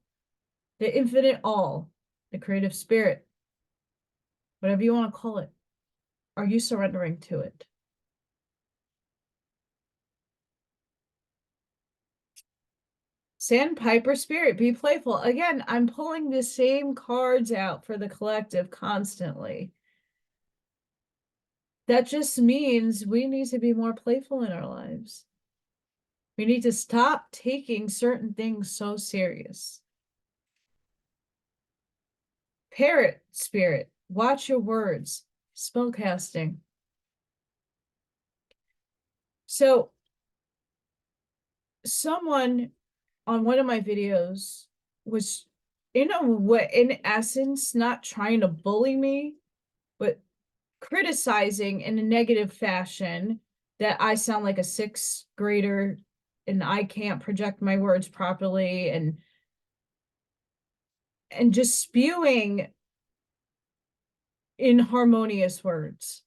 the infinite all, the creative spirit, whatever you want to call it? Are you surrendering to it? Sandpiper spirit, be playful. Again, I'm pulling the same cards out for the collective constantly. That just means we need to be more playful in our lives. We need to stop taking certain things so serious. Parrot spirit, watch your words, spellcasting. So someone on one of my videos was in essence, not trying to bully me, but criticizing in a negative fashion that I sound like a sixth grader and I can't project my words properly and just spewing inharmonious words.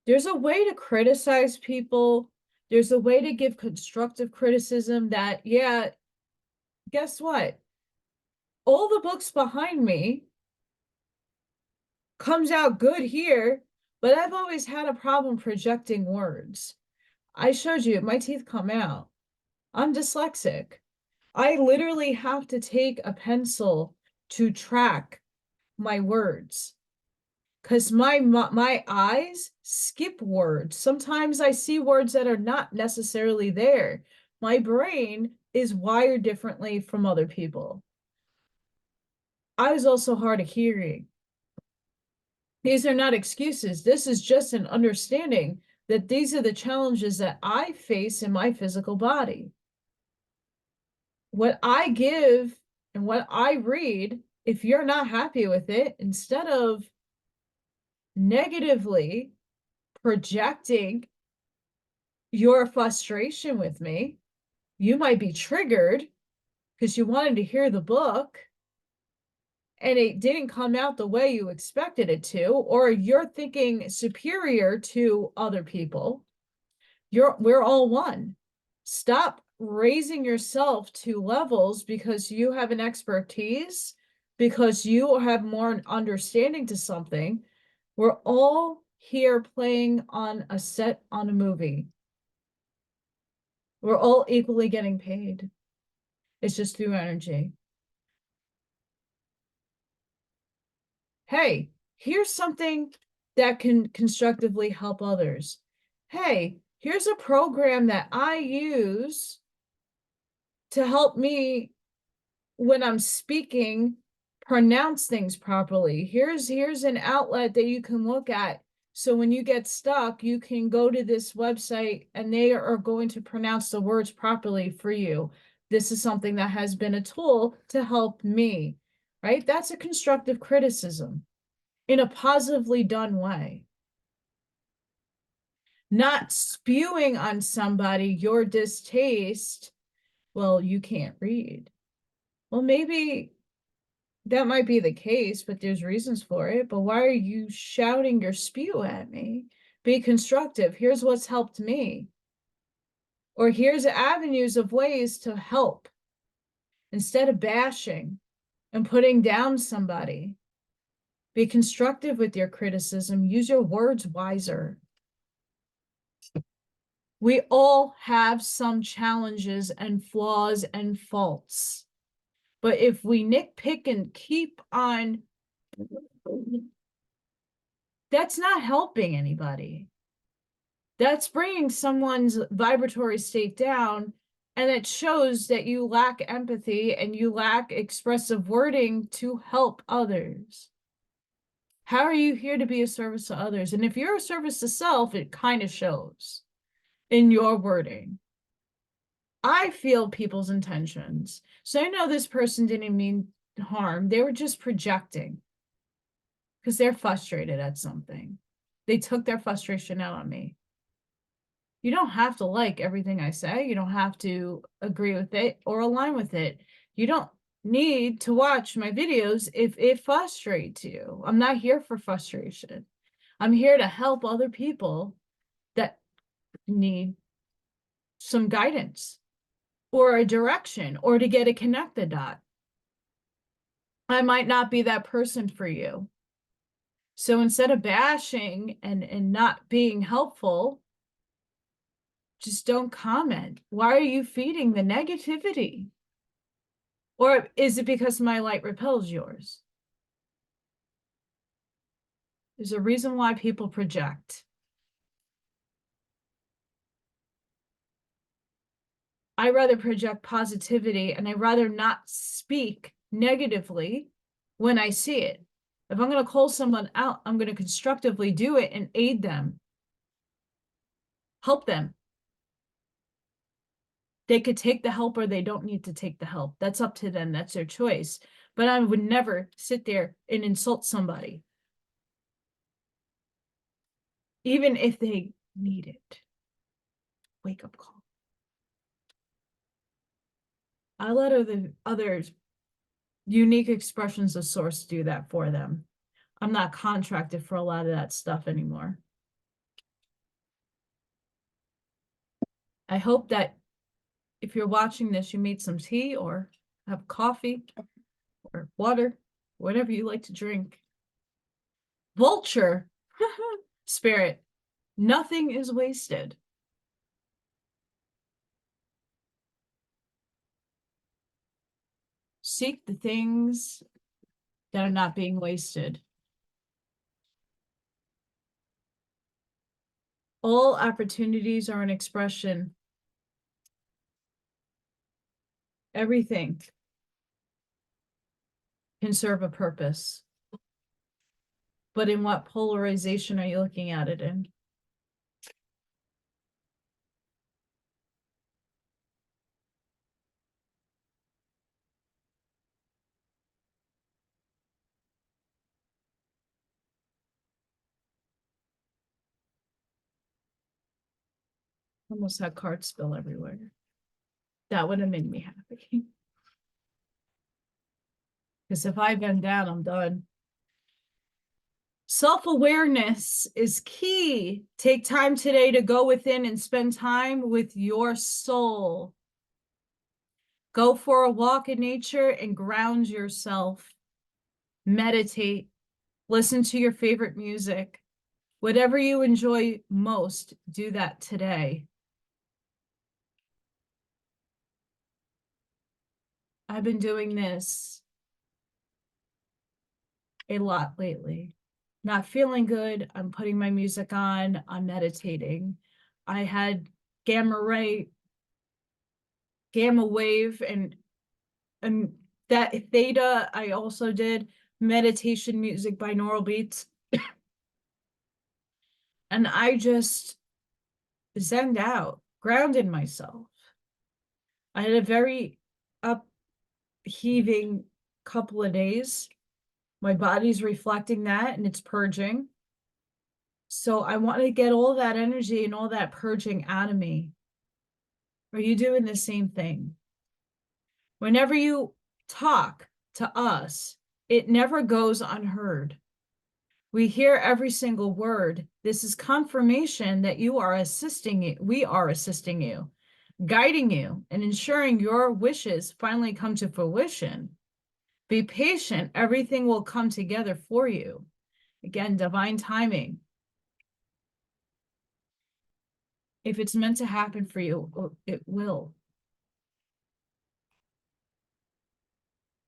There's a way to criticize people There's a way to give constructive criticism that, yeah, guess what? All the books behind me comes out good here, but I've always had a problem projecting words. I showed you my teeth come out. I'm dyslexic. I literally have to take a pencil to track my words because my eyes skip words. Sometimes I see words that are not necessarily there. My brain is wired differently from other people. I was also hard of hearing. These are not excuses. This is just an understanding that these are the challenges that I face in my physical body. What I give and what I read, if you're not happy with it, instead of negatively projecting your frustration with me, you might be triggered because you wanted to hear the book and it didn't come out the way you expected it to, or you're thinking superior to other people. We're all one. Stop raising yourself to levels because you have an expertise, because you have more understanding to something. We're all here playing on a set on a movie. We're all equally getting paid. It's just through energy. Hey, here's something that can constructively help others. Hey, here's a program that I use to help me when I'm speaking pronounce things properly. Here's an outlet that you can look at. So when you get stuck, you can go to this website and they are going to pronounce the words properly for you. This is something that has been a tool to help me, right? That's a constructive criticism in a positively done way. Not spewing on somebody your distaste. Well, you can't read. Well, maybe that might be the case, but there's reasons for it. But why are you shouting your spew at me? Be constructive. Here's what's helped me. Or here's avenues of ways to help instead of bashing and putting down somebody. Be constructive with your criticism. Use your words wiser. We all have some challenges and flaws and faults. But if we nitpick and keep on, that's not helping anybody. That's bringing someone's vibratory state down, and it shows that you lack empathy and you lack expressive wording to help others. How are you here to be a service to others? And if you're a service to self, it kind of shows in your wording. I feel people's intentions. So I know this person didn't mean harm. They were just projecting because they're frustrated at something. They took their frustration out on me. You don't have to like everything I say. You don't have to agree with it or align with it. You don't need to watch my videos if it frustrates you. I'm not here for frustration. I'm here to help other people that need some guidance or a direction or to get a connect the dot. I might not be that person for you. So instead of bashing and not being helpful, just don't comment. Why are you feeding the negativity? Or is it because my light repels yours? There's a reason why people project. I rather project positivity and I rather not speak negatively when I see it. If I'm going to call someone out, I'm going to constructively do it and aid them, help them. They could take the help or they don't need to take the help. That's up to them. That's their choice. But I would never sit there and insult somebody, even if they need it. Wake up call. I let others unique expressions of source do that for them. I'm not contracted for a lot of that stuff anymore. I hope that if you're watching this, you made some tea or have coffee or water, whatever you like to drink. Vulture spirit, nothing is wasted. Seek the things that are not being wasted. All opportunities are an expression. Everything can serve a purpose. But in what polarization are you looking at it in? Almost had cards spill everywhere. That would have made me happy. Because if I bend down, I'm done. Self-awareness is key. Take time today to go within and spend time with your soul. Go for a walk in nature and ground yourself. Meditate. Listen to your favorite music. Whatever you enjoy most, do that today. I've been doing this a lot lately. Not feeling good, I'm putting my music on, I'm meditating. I had gamma wave, and that theta, I also did meditation music binaural beats. And I just zenned out, grounded myself. I had a very upheaving couple of days. My body's reflecting that and it's purging. So I want to get all that energy and all that purging out of me. Are you doing the same thing? Whenever you talk to us, it never goes unheard. We hear every single word. This is confirmation that you are assisting you. We are assisting you, guiding you, and ensuring your wishes finally come to fruition. Be patient. Everything will come together for you. Again, divine timing. If it's meant to happen for you, it will.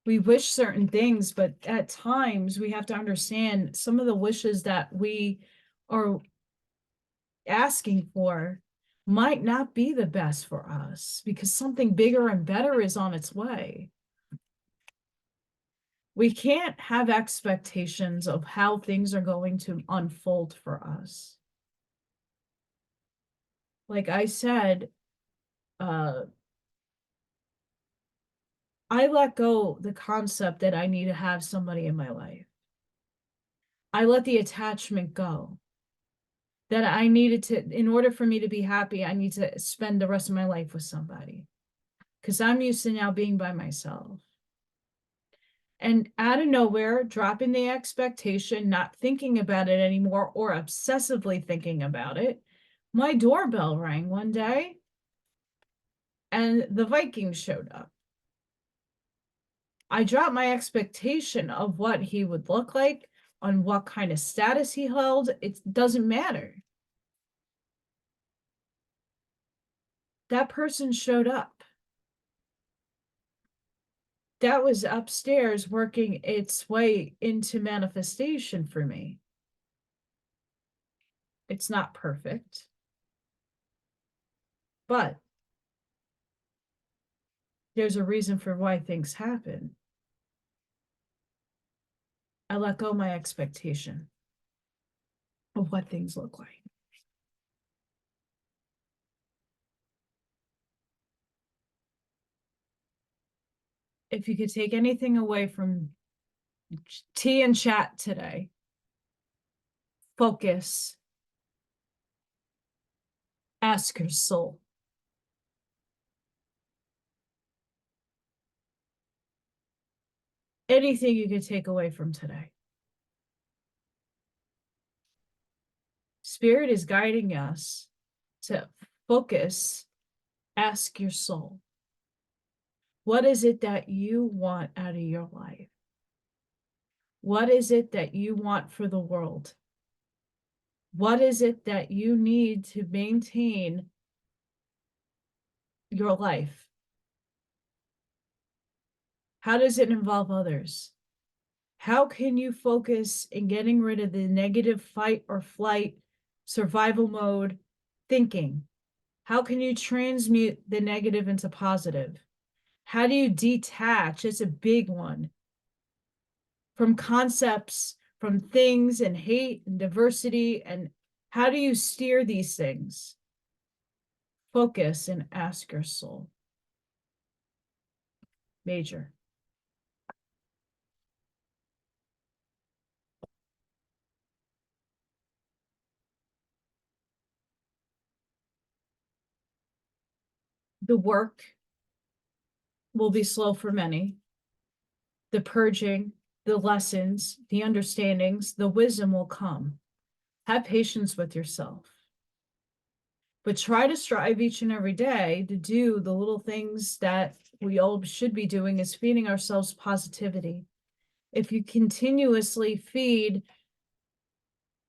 We wish certain things, but at times we have to understand some of the wishes that we are asking for might not be the best for us because something bigger and better is on its way. We can't have expectations of how things are going to unfold for us. Like I said, I let go the concept that I need to have somebody in my life. I let the attachment go. That I needed to, in order for me to be happy, I need to spend the rest of my life with somebody. Because I'm used to now being by myself. And out of nowhere, dropping the expectation, not thinking about it anymore or obsessively thinking about it, my doorbell rang one day and the Vikings showed up. I dropped my expectation of what he would look like, on what kind of status he held. It doesn't matter. That person showed up. That was upstairs working its way into manifestation for me. It's not perfect, but there's a reason for why things happen. I let go my expectation of what things look like. If you could take anything away from tea and chat today, focus, ask your soul. Anything you could take away from today. Spirit is guiding us to focus Ask your soul, what is it that you want out of your life? What is it that you want for the world? What is it that you need to maintain your life? How does it involve others? How can you focus in getting rid of the negative fight or flight, survival mode thinking? How can you transmute the negative into positive? How do you detach? It's a big one. From concepts, from things and hate and diversity, and how do you steer these things? Focus and ask your soul. Major. The work will be slow for many. The purging, the lessons, the understandings, the wisdom will come. Have patience with yourself. But try to strive each and every day to do the little things that we all should be doing, is feeding ourselves positivity. If you continuously feed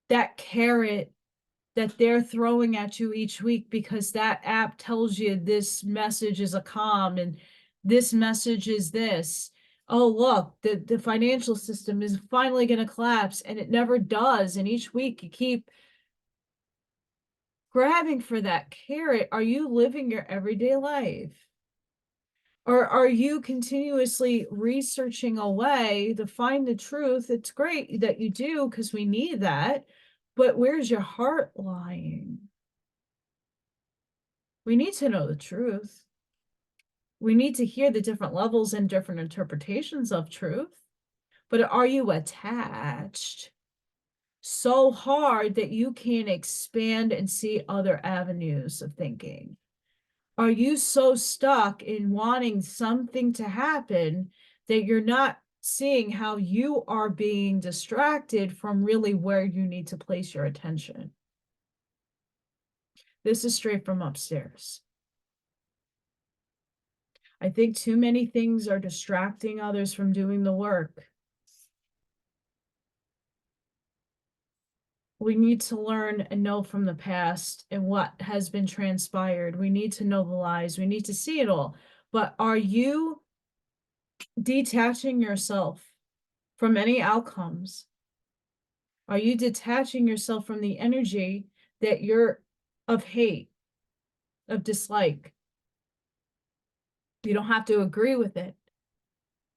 that carrot that they're throwing at you each week, because that app tells you this message is a calm and this message is this. Oh, look, the financial system is finally going to collapse, and it never does. And each week you keep grabbing for that carrot. Are you living your everyday life? Or are you continuously researching a way to find the truth? It's great that you do, because we need that. But where's your heart lying? We need to know the truth. We need to hear the different levels and different interpretations of truth. But are you attached so hard that you can't expand and see other avenues of thinking? Are you so stuck in wanting something to happen that you're not seeing how you are being distracted from really where you need to place your attention? This is straight from upstairs. I think too many things are distracting others from doing the work. We need to learn and know from the past and what has been transpired. We need to know the lies. We need to see it all. But are you detaching yourself from any outcomes? Are you detaching yourself from the energy that you're of hate, of dislike? You don't have to agree with it,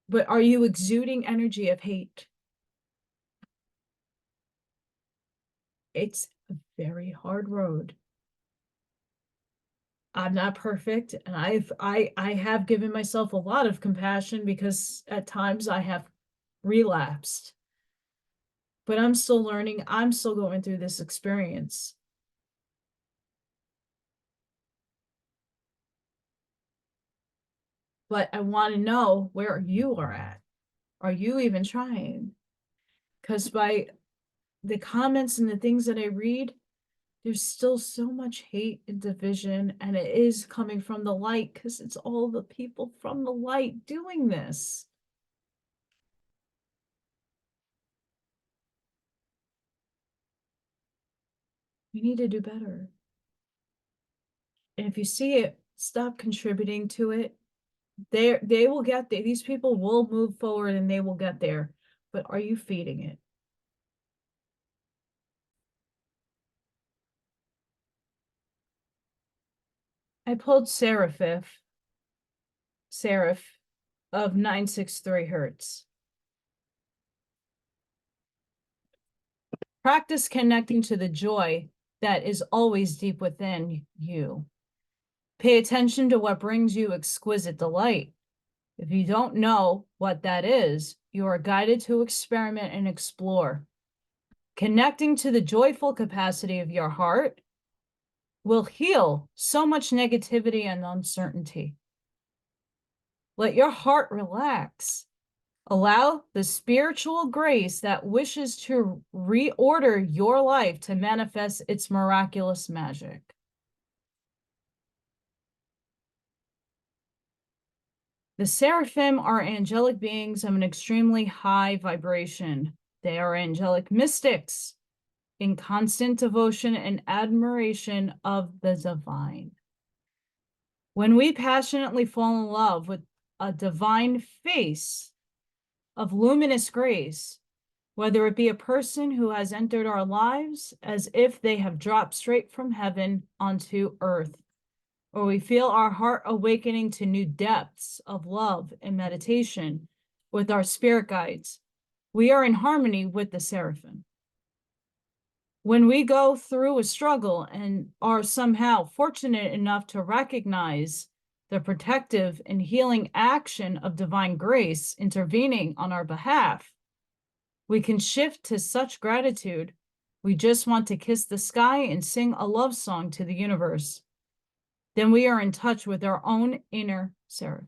but are you exuding energy of hate? It's a very hard road. I'm not perfect, and I have given myself a lot of compassion, because at times I have relapsed. But I'm still learning. I'm still going through this experience. But I want to know where you are at. Are you even trying? Because by the comments and the things that I read, there's still so much hate and division, and it is coming from the light, because it's all the people from the light doing this. We need to do better. And if you see it, stop contributing to it. They will get there. These people will move forward and they will get there. But are you feeding it? I pulled Seraph of 963 hertz. Practice connecting to the joy that is always deep within you. Pay attention to what brings you exquisite delight. If you don't know what that is, you are guided to experiment and explore. Connecting to the joyful capacity of your heart will heal so much negativity and uncertainty. Let your heart relax. Allow the spiritual grace that wishes to reorder your life to manifest its miraculous magic. The seraphim are angelic beings of an extremely high vibration. They are angelic mystics in constant devotion and admiration of the divine. When we passionately fall in love with a divine face of luminous grace, whether it be a person who has entered our lives as if they have dropped straight from heaven onto earth, or we feel our heart awakening to new depths of love and meditation with our spirit guides, we are in harmony with the seraphim. When we go through a struggle and are somehow fortunate enough to recognize the protective and healing action of divine grace intervening on our behalf, we can shift to such gratitude. We just want to kiss the sky and sing a love song to the universe. Then we are in touch with our own inner seraph.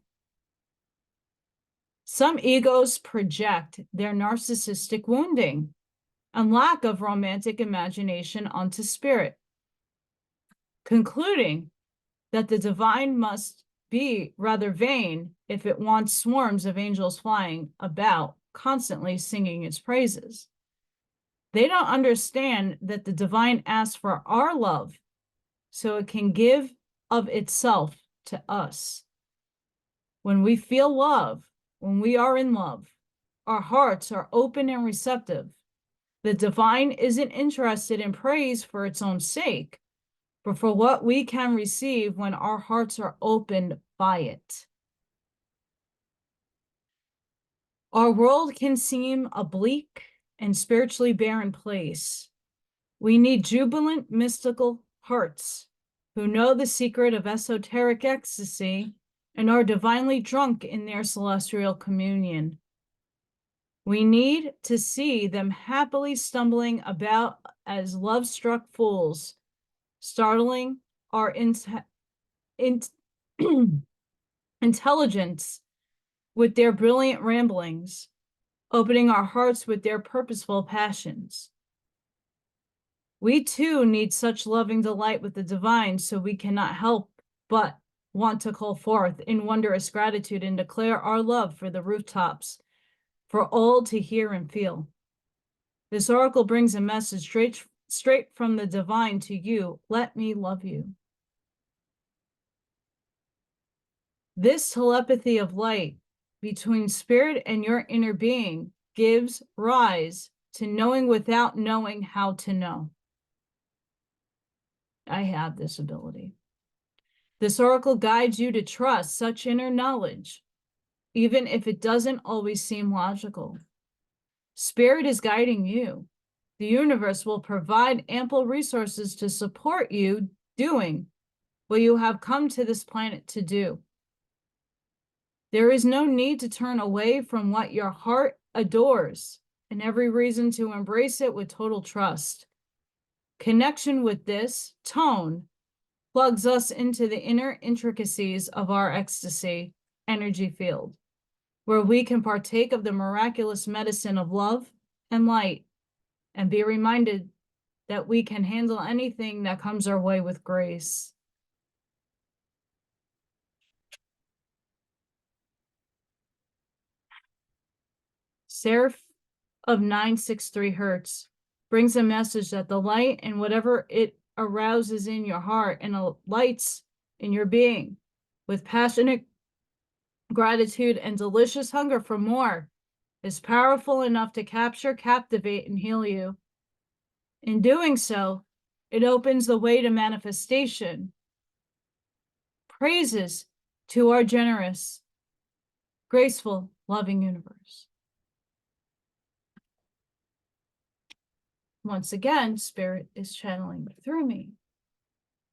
Some egos project their narcissistic wounding and lack of romantic imagination onto spirit, concluding that the divine must be rather vain if it wants swarms of angels flying about, constantly singing its praises. They don't understand that the divine asks for our love so it can give of itself to us. When we feel love, when we are in love, our hearts are open and receptive. The divine isn't interested in praise for its own sake, but for what we can receive when our hearts are opened by it. Our world can seem a bleak and spiritually barren place. We need jubilant, mystical hearts who know the secret of esoteric ecstasy and are divinely drunk in their celestial communion. We need to see them happily stumbling about as love-struck fools, startling our intelligence with their brilliant ramblings, opening our hearts with their purposeful passions. We too need such loving delight with the divine, so we cannot help but want to call forth in wondrous gratitude and declare our love for the rooftops, for all to hear and feel. This oracle brings a message straight from the divine to you. Let me love you. This telepathy of light between spirit and your inner being gives rise to knowing without knowing how to know. I have this ability. This oracle guides you to trust such inner knowledge, even if it doesn't always seem logical. Spirit is guiding you. The universe will provide ample resources to support you doing what you have come to this planet to do. There is no need to turn away from what your heart adores, and every reason to embrace it with total trust. Connection with this tone plugs us into the inner intricacies of our ecstasy energy field, where we can partake of the miraculous medicine of love and light and be reminded that we can handle anything that comes our way with grace. Seraph of 963 Hertz brings a message that the light and whatever it arouses in your heart and lights in your being with passionate gratitude and delicious hunger for more is powerful enough to capture, captivate, and heal you. In doing so, it opens the way to manifestation. Praises to our generous, graceful, loving universe. Once again, Spirit is channeling through me,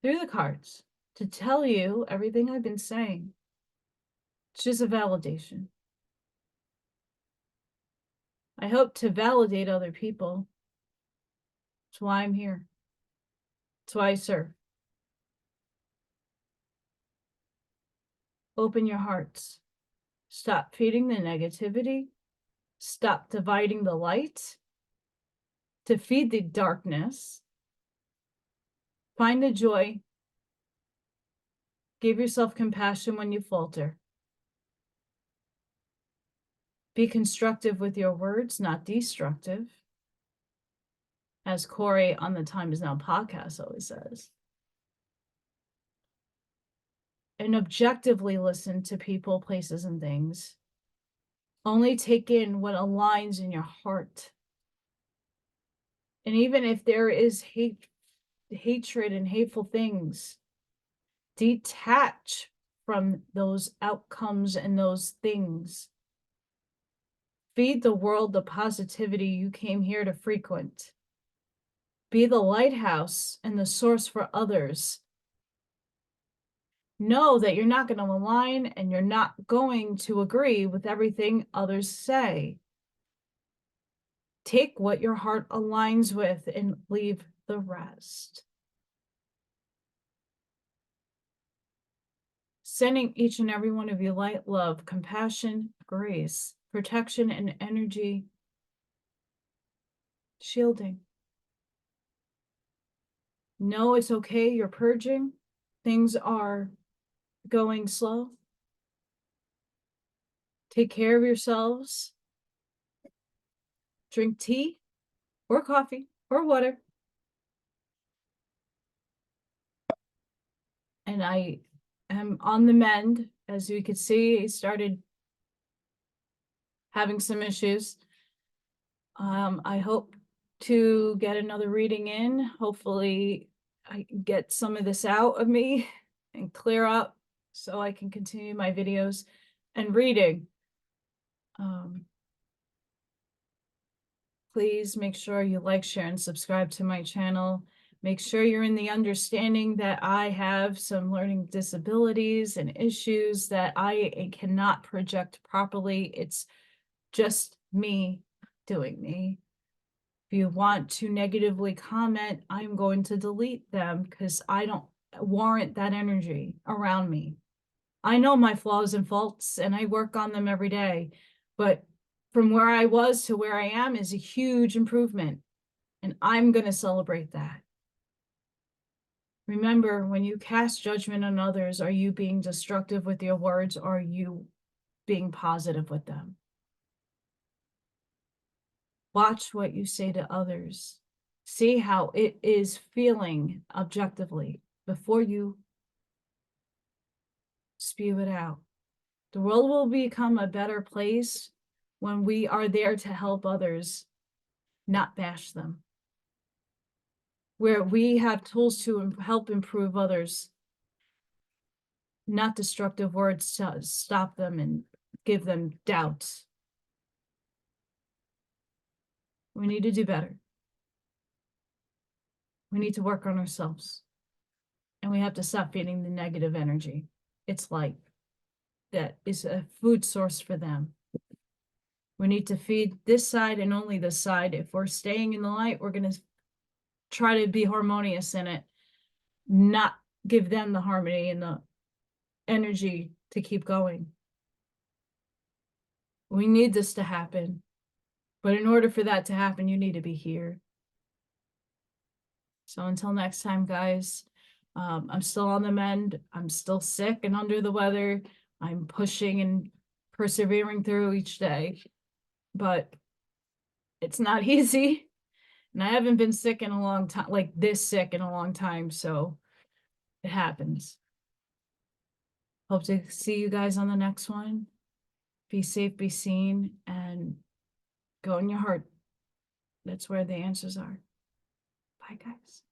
through the cards, to tell you everything I've been saying. It's just a validation. I hope to validate other people. That's why I'm here. That's why I serve. Open your hearts. Stop feeding the negativity. Stop dividing the light to feed the darkness. Find the joy. Give yourself compassion when you falter. Be constructive with your words, not destructive. As Corey on the Time Is Now podcast always says. And objectively listen to people, places, and things. Only take in what aligns in your heart. And even if there is hatred and hateful things, detach from those outcomes and those things. Feed the world the positivity you came here to frequent. Be the lighthouse and the source for others. Know that you're not going to align and you're not going to agree with everything others say. Take what your heart aligns with and leave the rest. Sending each and every one of you light, love, compassion, grace, protection, and energy. Shielding. Know it's okay. You're purging. Things are going slow. Take care of yourselves. Drink tea or coffee or water. And I am on the mend. As you could see, I started having some issues. I hope to get another reading in. Hopefully I can get some of this out of me and clear up so I can continue my videos and reading. Please make sure you like, share, and subscribe to my channel. Make sure you're in the understanding that I have some learning disabilities and issues that I cannot project properly. It's just me doing me. If you want to negatively comment, I'm going to delete them because I don't warrant that energy around me. I know my flaws and faults and I work on them every day, but from where I was to where I am is a huge improvement, and I'm going to celebrate that. Remember, when you cast judgment on others, are you being destructive with your words, or are you being positive with them? Watch what you say to others. See how it is feeling objectively before you spew it out. The world will become a better place when we are there to help others, not bash them. Where we have tools to help improve others, not destructive words to stop them and give them doubts. We need to do better. We need to work on ourselves. And we have to stop feeding the negative energy. It's like that is a food source for them. We need to feed this side and only this side. If we're staying in the light, we're going to try to be harmonious in it, not give them the harmony and the energy to keep going. We need this to happen. But in order for that to happen, you need to be here. So until next time, guys, I'm still on the mend. I'm still sick and under the weather. I'm pushing and persevering through each day, but it's not easy. And I haven't been sick in a long time, like this sick in a long time. So it happens. Hope to see you guys on the next one. Be safe, be seen, and go in your heart. That's where the answers are. Bye, guys.